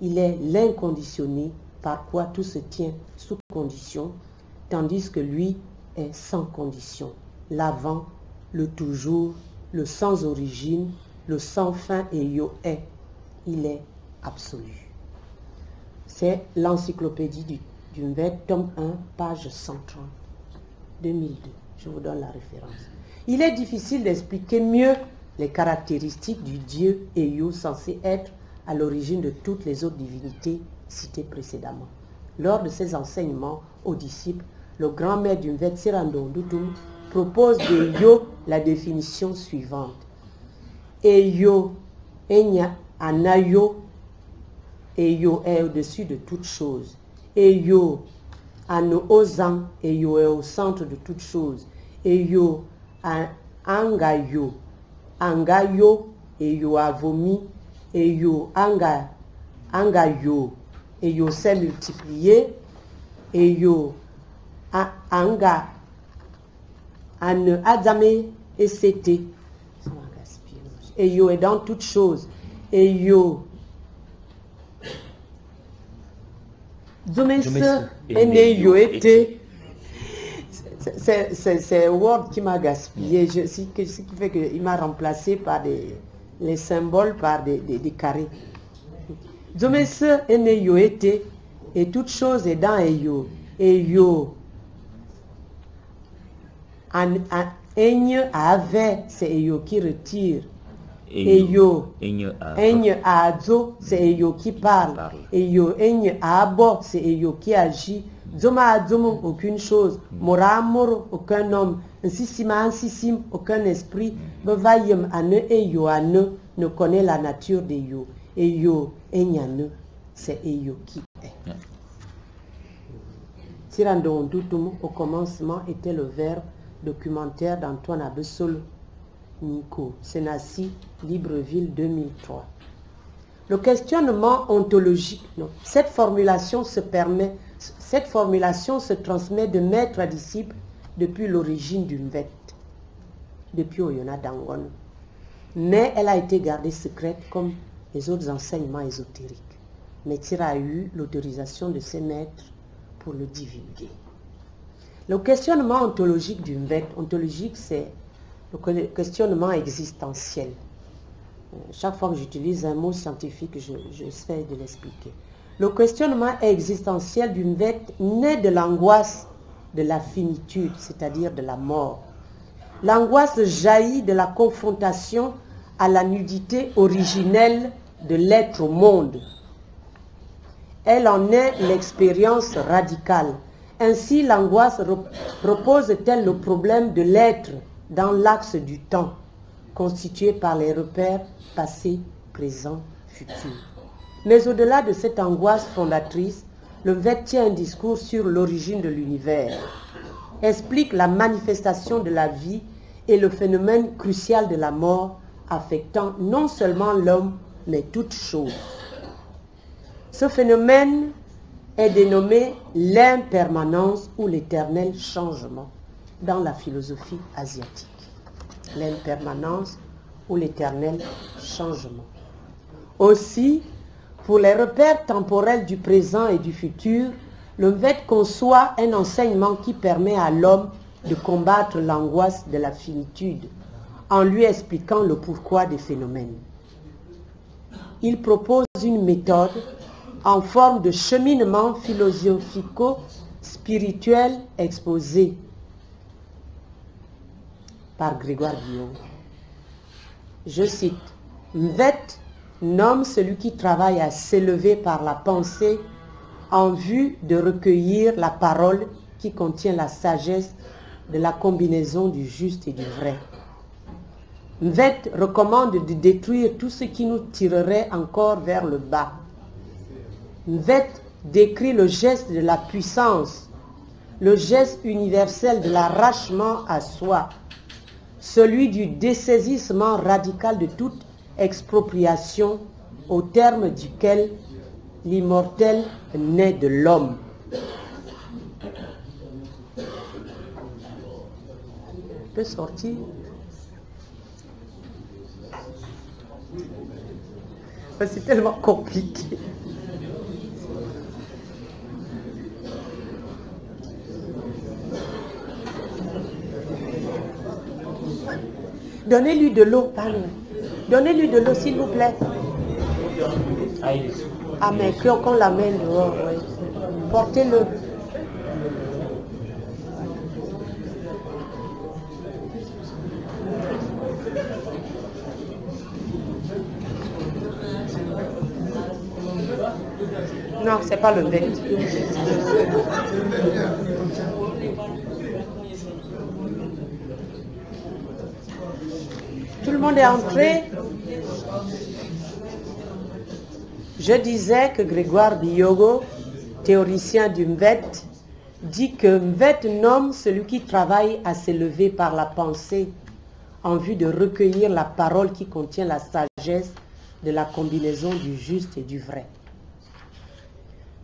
Il est l'inconditionné, par quoi tout se tient sous condition, tandis que lui est sans condition, l'avant, le toujours, le sans origine, le sans fin et Yo est. Il est absolu. C'est l'encyclopédie du Mvet, tome 1, page 130, 2002. Je vous donne la référence. Il est difficile d'expliquer mieux les caractéristiques du dieu Eyo censé être à l'origine de toutes les autres divinités citées précédemment. Lors de ses enseignements aux disciples, le grand maître du Mvet Sirandondutum propose de Eyo la définition suivante. Eyo, Enya, Anayo, Eyo est au-dessus de toutes choses. Eyo, Ano Ozan, Eyo est au centre de toutes choses. Eyo, Angayo, Angayo, Eyo a vomi. Eyo, Angayo, Eyo s'est multiplié. Eyo, Anga, Ane Adame et Sété. Eyo est dans toutes choses. Eyo, Zomese Eneyo était. C'est un word qui m'a gaspillé, ce qui fait qu'il m'a remplacé par les symboles par des carrés. Zomese Eneyo était, et toute chose est dans Eyo. Eyo, Enye avait, c'est Eyo qui retire. Eyo, Enye Azo, c'est Eyo qui parle. Eyo, Enye Abo, c'est Eyo qui agit. Zoma Azomo, aucune chose. Mora Moro, aucun homme. Nsissima Nsissim, aucun esprit. Bevayem Ane Eyo Ane ne connaît la nature d'Eyo. Eyo, Enyane, c'est Eyo qui est. Sirandondutum, au commencement, était le verbe documentaire d'Antoine Abessol Nico, Senassi, Libreville 2003. Le questionnement ontologique, non, cette formulation se transmet de maître à disciple depuis l'origine du Mvet, depuis Oyona Dangon. Mais elle a été gardée secrète comme les autres enseignements ésotériques. Métir a eu l'autorisation de ses maîtres pour le divulguer. Le questionnement ontologique du Mvet, ontologique c'est le questionnement existentiel. Chaque fois que j'utilise un mot scientifique, j'essaie de l'expliquer. Le questionnement existentiel du Mvet naît de l'angoisse de la finitude, c'est-à-dire de la mort. L'angoisse jaillit de la confrontation à la nudité originelle de l'être au monde. Elle en est l'expérience radicale. Ainsi, l'angoisse repose-t-elle le problème de l'être dans l'axe du temps, constitué par les repères passés, présent, futur. Mais au-delà de cette angoisse fondatrice, le Mvet tient un discours sur l'origine de l'univers, explique la manifestation de la vie et le phénomène crucial de la mort affectant non seulement l'homme, mais toute chose. Ce phénomène est dénommé l'impermanence ou l'éternel changement dans la philosophie asiatique. L'impermanence ou l'éternel changement. Aussi, pour les repères temporels du présent et du futur, le Mvet conçoit un enseignement qui permet à l'homme de combattre l'angoisse de la finitude en lui expliquant le pourquoi des phénomènes. Il propose une méthode en forme de cheminement philosophico-spirituel exposé par Grégoire Biot. Je cite, « Mvet nomme celui qui travaille à s'élever par la pensée en vue de recueillir la parole qui contient la sagesse de la combinaison du juste et du vrai. Mvet recommande de détruire tout ce qui nous tirerait encore vers le bas. Mvet décrit le geste de la puissance, le geste universel de l'arrachement à soi, celui du dessaisissement radical de toute expropriation au terme duquel l'immortel naît de l'homme. » Peut sortir. C'est tellement compliqué. Donnez-lui de l'eau, pardon. Donnez-lui de l'eau, s'il vous plaît. Ah, mais qu'on l'amène dehors, oui. Portez-le. Non, c'est pas le Mvet. Tout le monde est entré. Je disais que Grégoire Biot, théoricien du Mvet, dit que Mvet nomme celui qui travaille à s'élever par la pensée en vue de recueillir la parole qui contient la sagesse de la combinaison du juste et du vrai.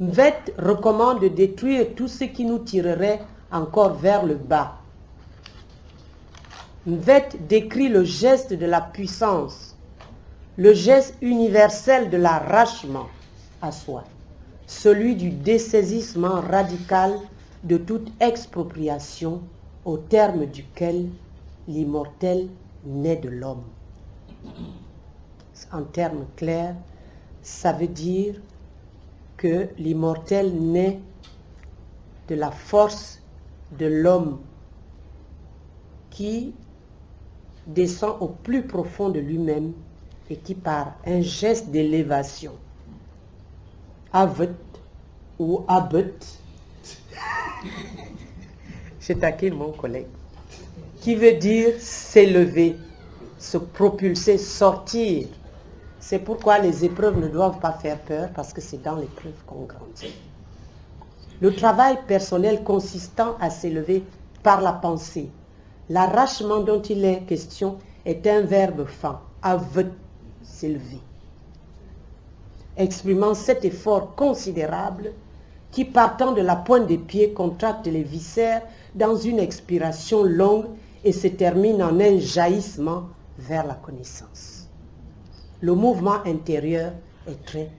Mvet recommande de détruire tout ce qui nous tirerait encore vers le bas. Mvet décrit le geste de la puissance, le geste universel de l'arrachement à soi, celui du dessaisissement radical de toute expropriation au terme duquel l'immortel naît de l'homme. En termes clairs, ça veut dire que l'immortel naît de la force de l'homme qui descend au plus profond de lui-même et qui par un geste d'élévation, avet ou abet, je taquine mon collègue, qui veut dire s'élever, se propulser, sortir. C'est pourquoi les épreuves ne doivent pas faire peur, parce que c'est dans l'épreuve qu'on grandit. Le travail personnel consistant à s'élever par la pensée, l'arrachement dont il est question est un verbe fin, avet, s'élever, exprimant cet effort considérable qui, partant de la pointe des pieds, contracte les viscères dans une expiration longue et se termine en un jaillissement vers la connaissance. Le mouvement intérieur est très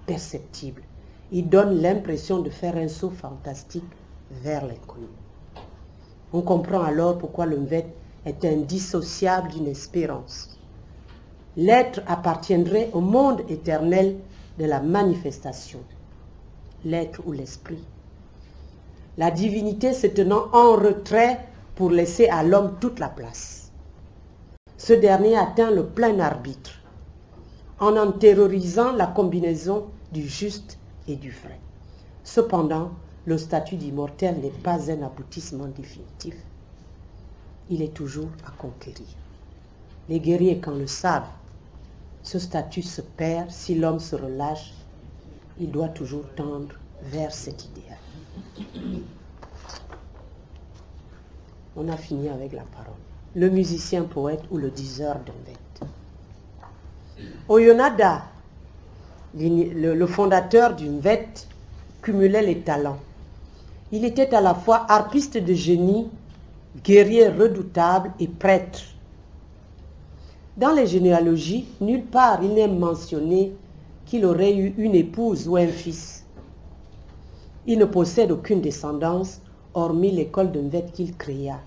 perceptible. Il donne l'impression de faire un saut fantastique vers l'inconnu. On comprend alors pourquoi le Mvet est indissociable d'une espérance. L'être appartiendrait au monde éternel de la manifestation, l'être ou l'esprit. La divinité se tenant en retrait pour laisser à l'homme toute la place. Ce dernier atteint le plein arbitre en terrorisant la combinaison du juste et du vrai. Cependant, le statut d'immortel n'est pas un aboutissement définitif. Il est toujours à conquérir. Les guerriers, quand le savent, ce statut se perd. Si l'homme se relâche, il doit toujours tendre vers cet idéal. On a fini avec la parole. Le musicien poète ou le diseur d'Nvet. Oyonada, le fondateur d'Nvet, cumulait les talents. Il était à la fois harpiste de génie, guerrier redoutable et prêtre. Dans les généalogies, nulle part il n'est mentionné qu'il aurait eu une épouse ou un fils. Il ne possède aucune descendance, hormis l'école d'Nvet qu'il créa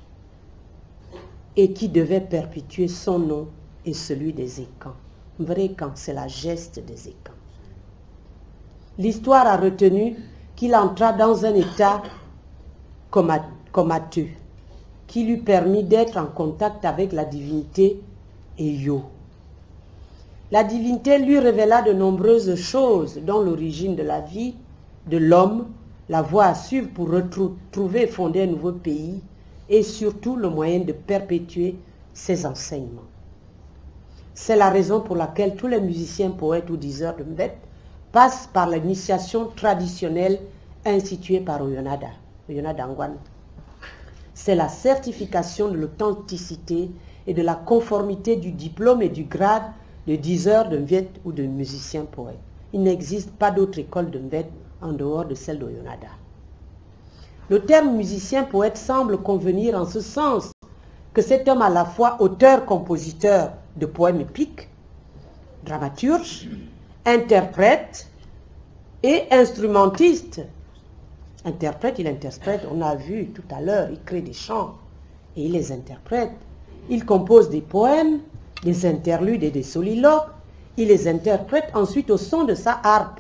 et qui devait perpétuer son nom et celui des Écans. Vrai quand c'est la geste des Écans. L'histoire a retenu qu'il entra dans un état comateux qui lui permit d'être en contact avec la divinité Eyo. La divinité lui révéla de nombreuses choses, dont l'origine de la vie de l'homme, la voie à suivre pour retrouver et fonder un nouveau pays, et surtout le moyen de perpétuer ses enseignements. C'est la raison pour laquelle tous les musiciens, poètes ou diseurs de Nvet passent par l'initiation traditionnelle instituée par Oyonada Ngwan. C'est la certification de l'authenticité et de la conformité du diplôme et du grade de diseur de Nvet ou de musicien poète. Il n'existe pas d'autre école de Nvet en dehors de celle d'Oyonada. Le terme musicien-poète semble convenir en ce sens que cet homme à la fois auteur-compositeur de poèmes épiques, dramaturge, interprète et instrumentiste. Interprète, il interprète, on a vu tout à l'heure, il crée des chants et il les interprète. Il compose des poèmes, des interludes et des soliloques. Il les interprète ensuite au son de sa harpe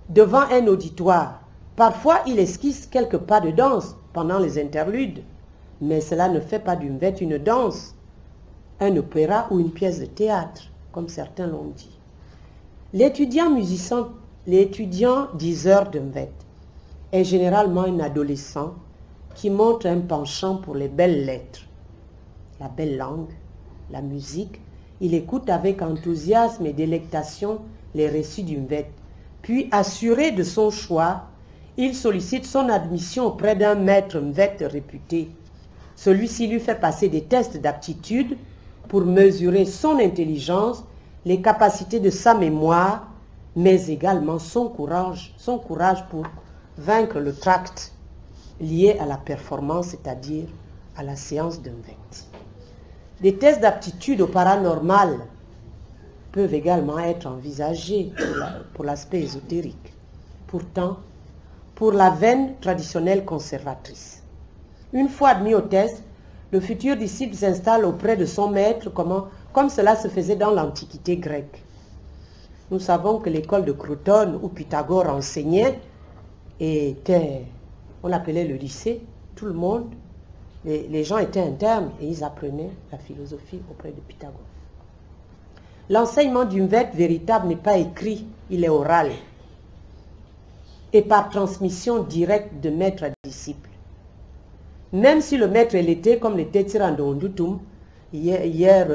devant un auditoire. Parfois, il esquisse quelques pas de danse pendant les interludes, mais cela ne fait pas du Nvet une danse, un opéra ou une pièce de théâtre, comme certains l'ont dit. L'étudiant diseur de Nvet est généralement un adolescent qui montre un penchant pour les belles lettres, la belle langue, la musique. Il écoute avec enthousiasme et délectation les récits du Nvet, puis assuré de son choix, il sollicite son admission auprès d'un maître Nvet réputé. Celui-ci lui fait passer des tests d'aptitude pour mesurer son intelligence, les capacités de sa mémoire, mais également son courage pour vaincre le tract lié à la performance, c'est-à-dire à la séance de Nvet. Des tests d'aptitude au paranormal peuvent également être envisagés pour l'aspect ésotérique. Pourtant, pour la veine traditionnelle conservatrice. Une fois admis au test, le futur disciple s'installe auprès de son maître comme cela se faisait dans l'Antiquité grecque. Nous savons que l'école de Crotone où Pythagore enseignait était, on l'appelait le lycée, tout le monde, les gens étaient internes et ils apprenaient la philosophie auprès de Pythagore. L'enseignement du Nvet véritable n'est pas écrit, il est oral. Et par transmission directe de maître à disciple. Même si le maître l'était, comme l'était Tirandon Ndutum, hier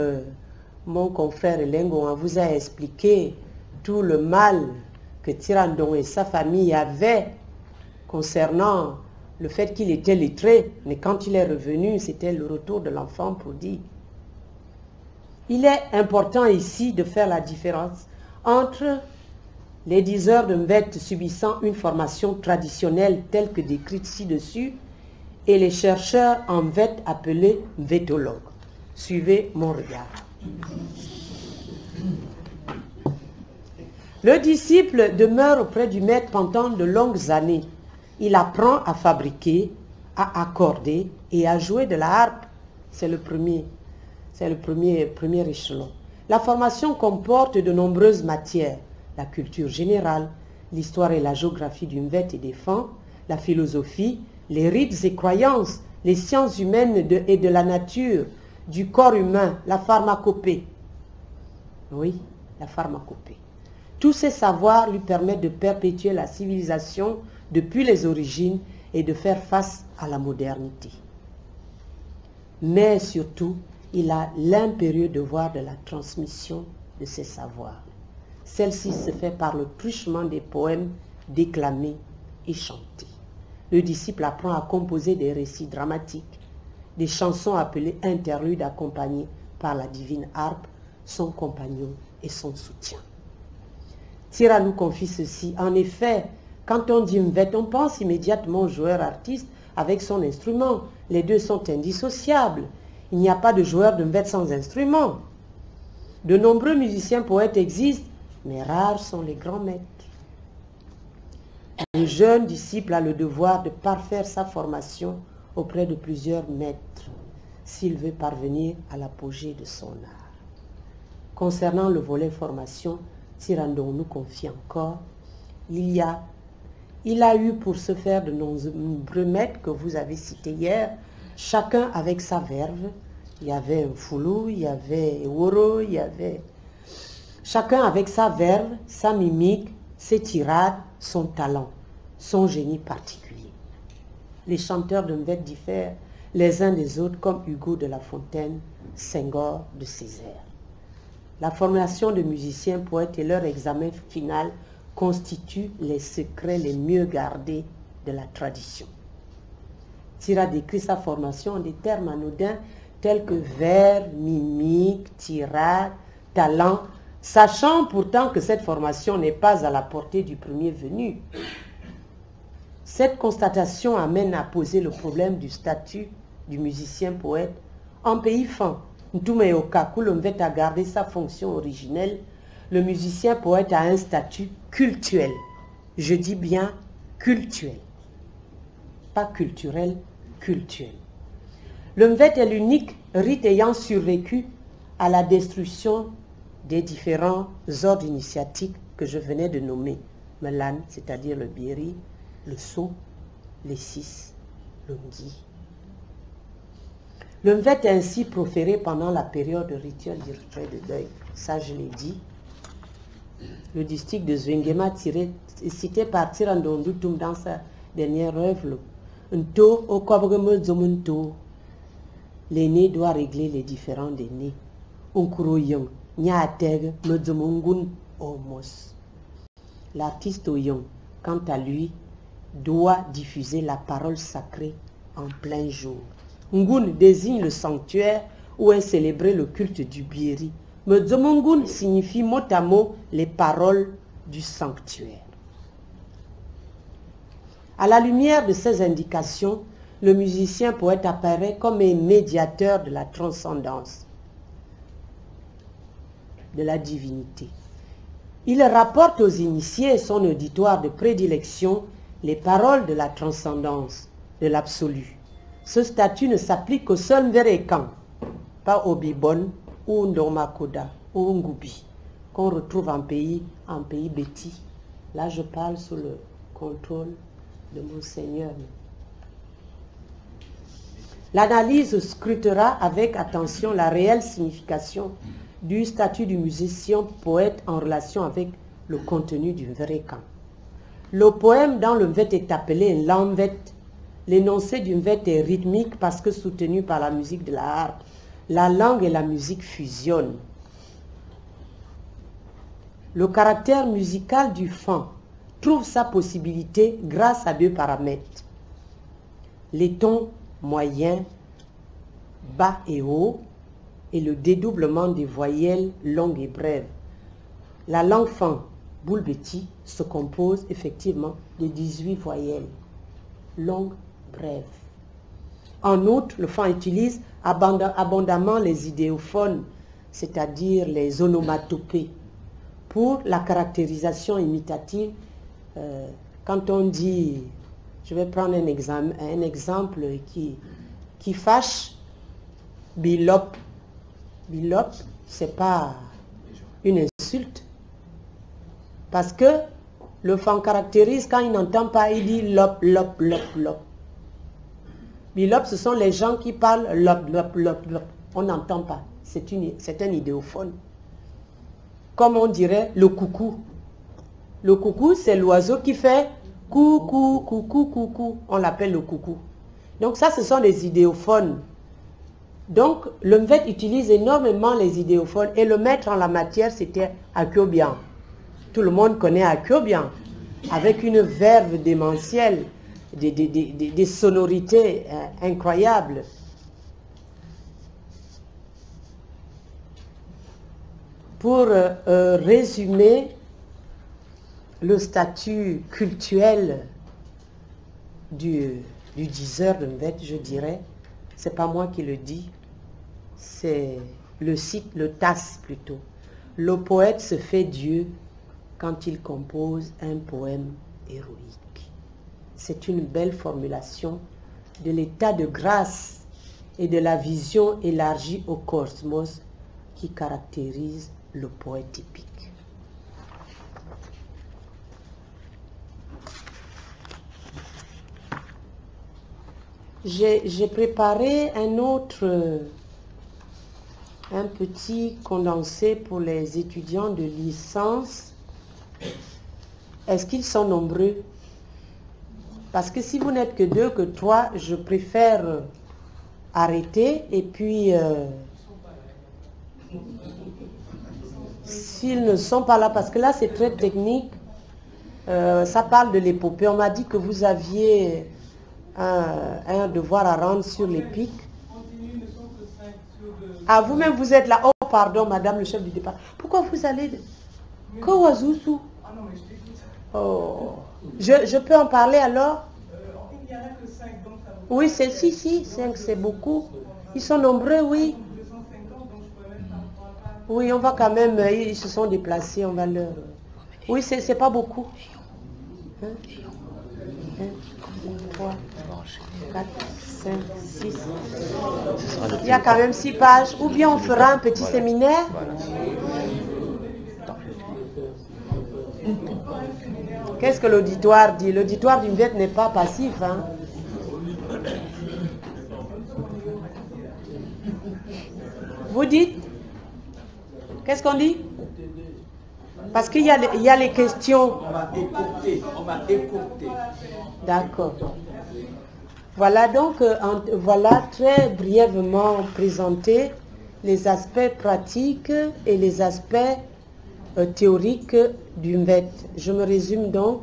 mon confrère Elengo vous a expliqué tout le mal que Tirandon et sa famille avaient concernant le fait qu'il était lettré, mais quand il est revenu, c'était le retour de l'enfant prodigue. Il est important ici de faire la différence entre les diseurs de Nvet subissant une formation traditionnelle telle que décrite ci-dessus et les chercheurs en Nvet appelés nvetologues. Suivez mon regard. Le disciple demeure auprès du maître pendant de longues années. Il apprend à fabriquer, à accorder et à jouer de la harpe. C'est le premier échelon. La formation comporte de nombreuses matières. La culture générale, l'histoire et la géographie du Nvet et des Fans, la philosophie, les rites et croyances, les sciences humaines et de la nature, du corps humain, la pharmacopée. Oui, la pharmacopée. Tous ces savoirs lui permettent de perpétuer la civilisation depuis les origines et de faire face à la modernité. Mais surtout, il a l'impérieux devoir de la transmission de ses savoirs. Celle-ci se fait par le truchement des poèmes déclamés et chantés. Le disciple apprend à composer des récits dramatiques, des chansons appelées interludes accompagnées par la divine harpe, son compagnon et son soutien. Tira nous confie ceci. En effet, quand on dit Mvet, on pense immédiatement au joueur-artiste avec son instrument. Les deux sont indissociables. Il n'y a pas de joueur de Mvet sans instrument. De nombreux musiciens poètes existent, mais rares sont les grands maîtres. Un jeune disciple a le devoir de parfaire sa formation auprès de plusieurs maîtres s'il veut parvenir à l'apogée de son art. Concernant le volet formation, Tirandon nous confie encore, il a eu pour ce faire de nombreux maîtres que vous avez cités hier, chacun avec sa verve. Il y avait un Foulou, il y avait Woro, il y avait... Chacun avec sa verve, sa mimique, ses tirades, son talent, son génie particulier. Les chanteurs de Mvet diffèrent les uns des autres comme Hugo de La Fontaine, Senghor de Césaire. La formation de musiciens poètes et leur examen final constituent les secrets les mieux gardés de la tradition. Tira décrit sa formation en des termes anodins tels que vers, mimique, tirade, talent, sachant pourtant que cette formation n'est pas à la portée du premier venu. Cette constatation amène à poser le problème du statut du musicien poète. En pays fan, Ntumeyoka, Koulomvet a gardé sa fonction originelle, le musicien poète a un statut cultuel. Je dis bien cultuel. Pas culturel, cultuel. Le Mvet est l'unique rite ayant survécu à la destruction des différents ordres initiatiques que je venais de nommer. Melan, c'est-à-dire le Bieri, le So, les Sis, le Ngi. Le Mvet est ainsi proféré pendant la période rituelle du retrait de deuil. Ça, je l'ai dit. Le district de Zwengema cité par Tirandondutum dans sa dernière œuvre. Nto okwabreme zomunto. L'aîné doit régler les différends des nés. Onkuroyong, nyateg mezomungun omos. L'artiste Oyong, quant à lui, doit diffuser la parole sacrée en plein jour. Ngun désigne le sanctuaire où est célébré le culte du Bieri. Mezomungun signifie mot à mot les paroles du sanctuaire. À la lumière de ces indications, le musicien poète apparaît comme un médiateur de la transcendance, de la divinité. Il rapporte aux initiés et son auditoire de prédilection les paroles de la transcendance, de l'absolu. Ce statut ne s'applique qu'au seul Mverekan, pas au Bibon ou Ndomakoda ou Ngubi, qu'on retrouve en pays Béti. Là, je parle sous le contrôle de Monseigneur. L'analyse scrutera avec attention la réelle signification du statut du musicien poète en relation avec le contenu du Mverekan. Le poème dans le Mvet est appelé un lamvet. L'énoncé du Mvet est rythmique parce que soutenu par la musique de la harpe. La langue et la musique fusionnent. Le caractère musical du fan trouve sa possibilité grâce à deux paramètres. Les tons moyens, bas et haut, et le dédoublement des voyelles longues et brèves. La langue fan, Boulbeti, se compose effectivement de 18 voyelles, longues, brèves. En outre, le fan utilise abondamment les idéophones, c'est-à-dire les onomatopées, pour la caractérisation imitative. Quand on dit, je vais prendre un exemple qui fâche, bilop. Bilop, c'est pas une insulte. Parce que le fan caractérise quand il n'entend pas, il dit lop, lop, lop, lop. Bilop, ce sont les gens qui parlent lop, lop, lop, lop. On n'entend pas. C'est un idéophone. Comme on dirait le coucou. Le coucou, c'est l'oiseau qui fait coucou, coucou, coucou. On l'appelle le coucou. Donc ça, ce sont les idéophones. Donc, le Mvet utilise énormément les idéophones et le maître en la matière, c'était Akiobian. Tout le monde connaît Akiobian, avec une verve démentielle, des sonorités incroyables. Pour résumer le statut cultuel du diseur de Mvet, je dirais, c'est pas moi qui le dis, c'est le site, le TAS plutôt. Le poète se fait Dieu quand il compose un poème héroïque. C'est une belle formulation de l'état de grâce et de la vision élargie au cosmos qui caractérise le poète épique. J'ai préparé un petit condensé pour les étudiants de licence. Est-ce qu'ils sont nombreux? Parce que si vous n'êtes que 2, que 3, je préfère arrêter et puis s'ils ne sont pas là, parce que là c'est très technique, ça parle de l'épopée. On m'a dit que vous aviez un devoir à rendre sur les pics. Ah, vous-même vous êtes là. Oh, pardon, madame le chef du départ. Pourquoi vous allez de... Kawazusu? Oh. Je peux en parler alors? Il n'y en a que 5, donc ça vous... Oui, c'est si, 5 c'est beaucoup. Ils sont nombreux, oui. 250, donc je pourrais même pas... Oui, on va quand même, ils se sont déplacés, on va leur... Oui, c'est pas beaucoup. 1, 2, 3, 4, 5, 6. Il y a quand même 6 pages. Ou bien on fera un petit séminaire. Qu'est-ce que l'auditoire dit? L'auditoire du Mvet n'est pas passif. Hein? Vous dites? Qu'est-ce qu'on dit? Parce qu'il y a les questions. On va écouter. D'accord. Voilà donc, voilà très brièvement présenté les aspects pratiques et les aspects théoriques du Mvet. Je me résume donc.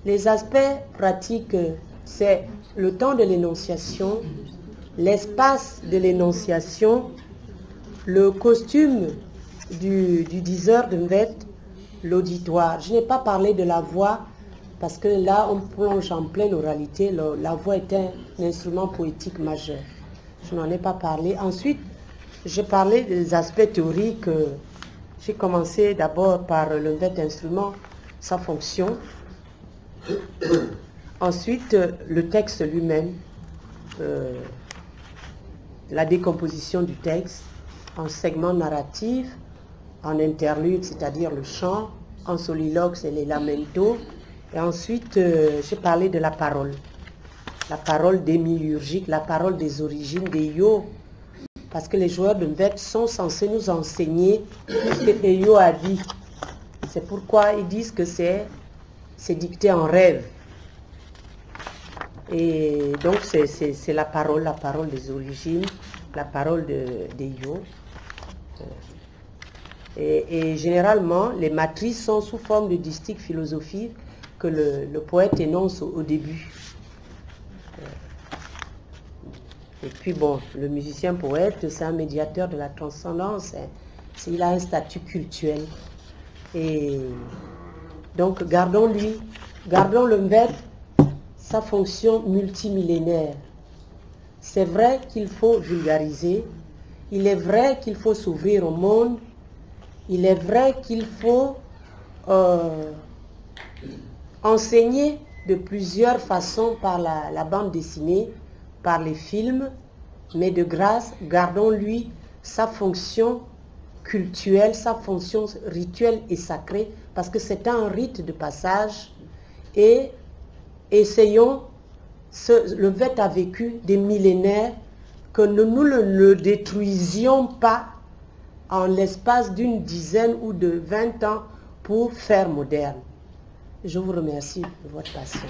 Les aspects pratiques, c'est le temps de l'énonciation, l'espace de l'énonciation, le costume du diseur de Mvet, l'auditoire. Je n'ai pas parlé de la voix parce que là on plonge en pleine oralité. La voix est un instrument poétique majeur. Je n'en ai pas parlé. Ensuite, j'ai parlé des aspects théoriques. J'ai commencé d'abord par le Mvet instrument, sa fonction. Ensuite, le texte lui-même, la décomposition du texte en segments narratifs, en interlude, c'est-à-dire le chant, en soliloque, c'est les lamentos. Et ensuite, j'ai parlé de la parole démiurgique, la parole des origines, des yo. Parce que les joueurs de Mvet sont censés nous enseigner ce que Eyo a dit. C'est pourquoi ils disent que c'est dicté en rêve. Et donc c'est la parole des origines, la parole des yo. Et généralement, les matrices sont sous forme de distiques philosophiques que le poète énonce au début. Et puis bon, le musicien poète, c'est un médiateur de la transcendance. Il a un statut cultuel. Et donc gardons le Mvet, sa fonction multimillénaire. C'est vrai qu'il faut vulgariser, il est vrai qu'il faut s'ouvrir au monde, il est vrai qu'il faut enseigner de plusieurs façons par la bande dessinée, par les films, mais de grâce, gardons-lui sa fonction cultuelle, sa fonction rituelle et sacrée, parce que c'est un rite de passage, et essayons, le Mvet a vécu des millénaires, que nous ne le détruisions pas en l'espace d'une dizaine ou de 20 ans pour faire moderne. Je vous remercie de votre patience.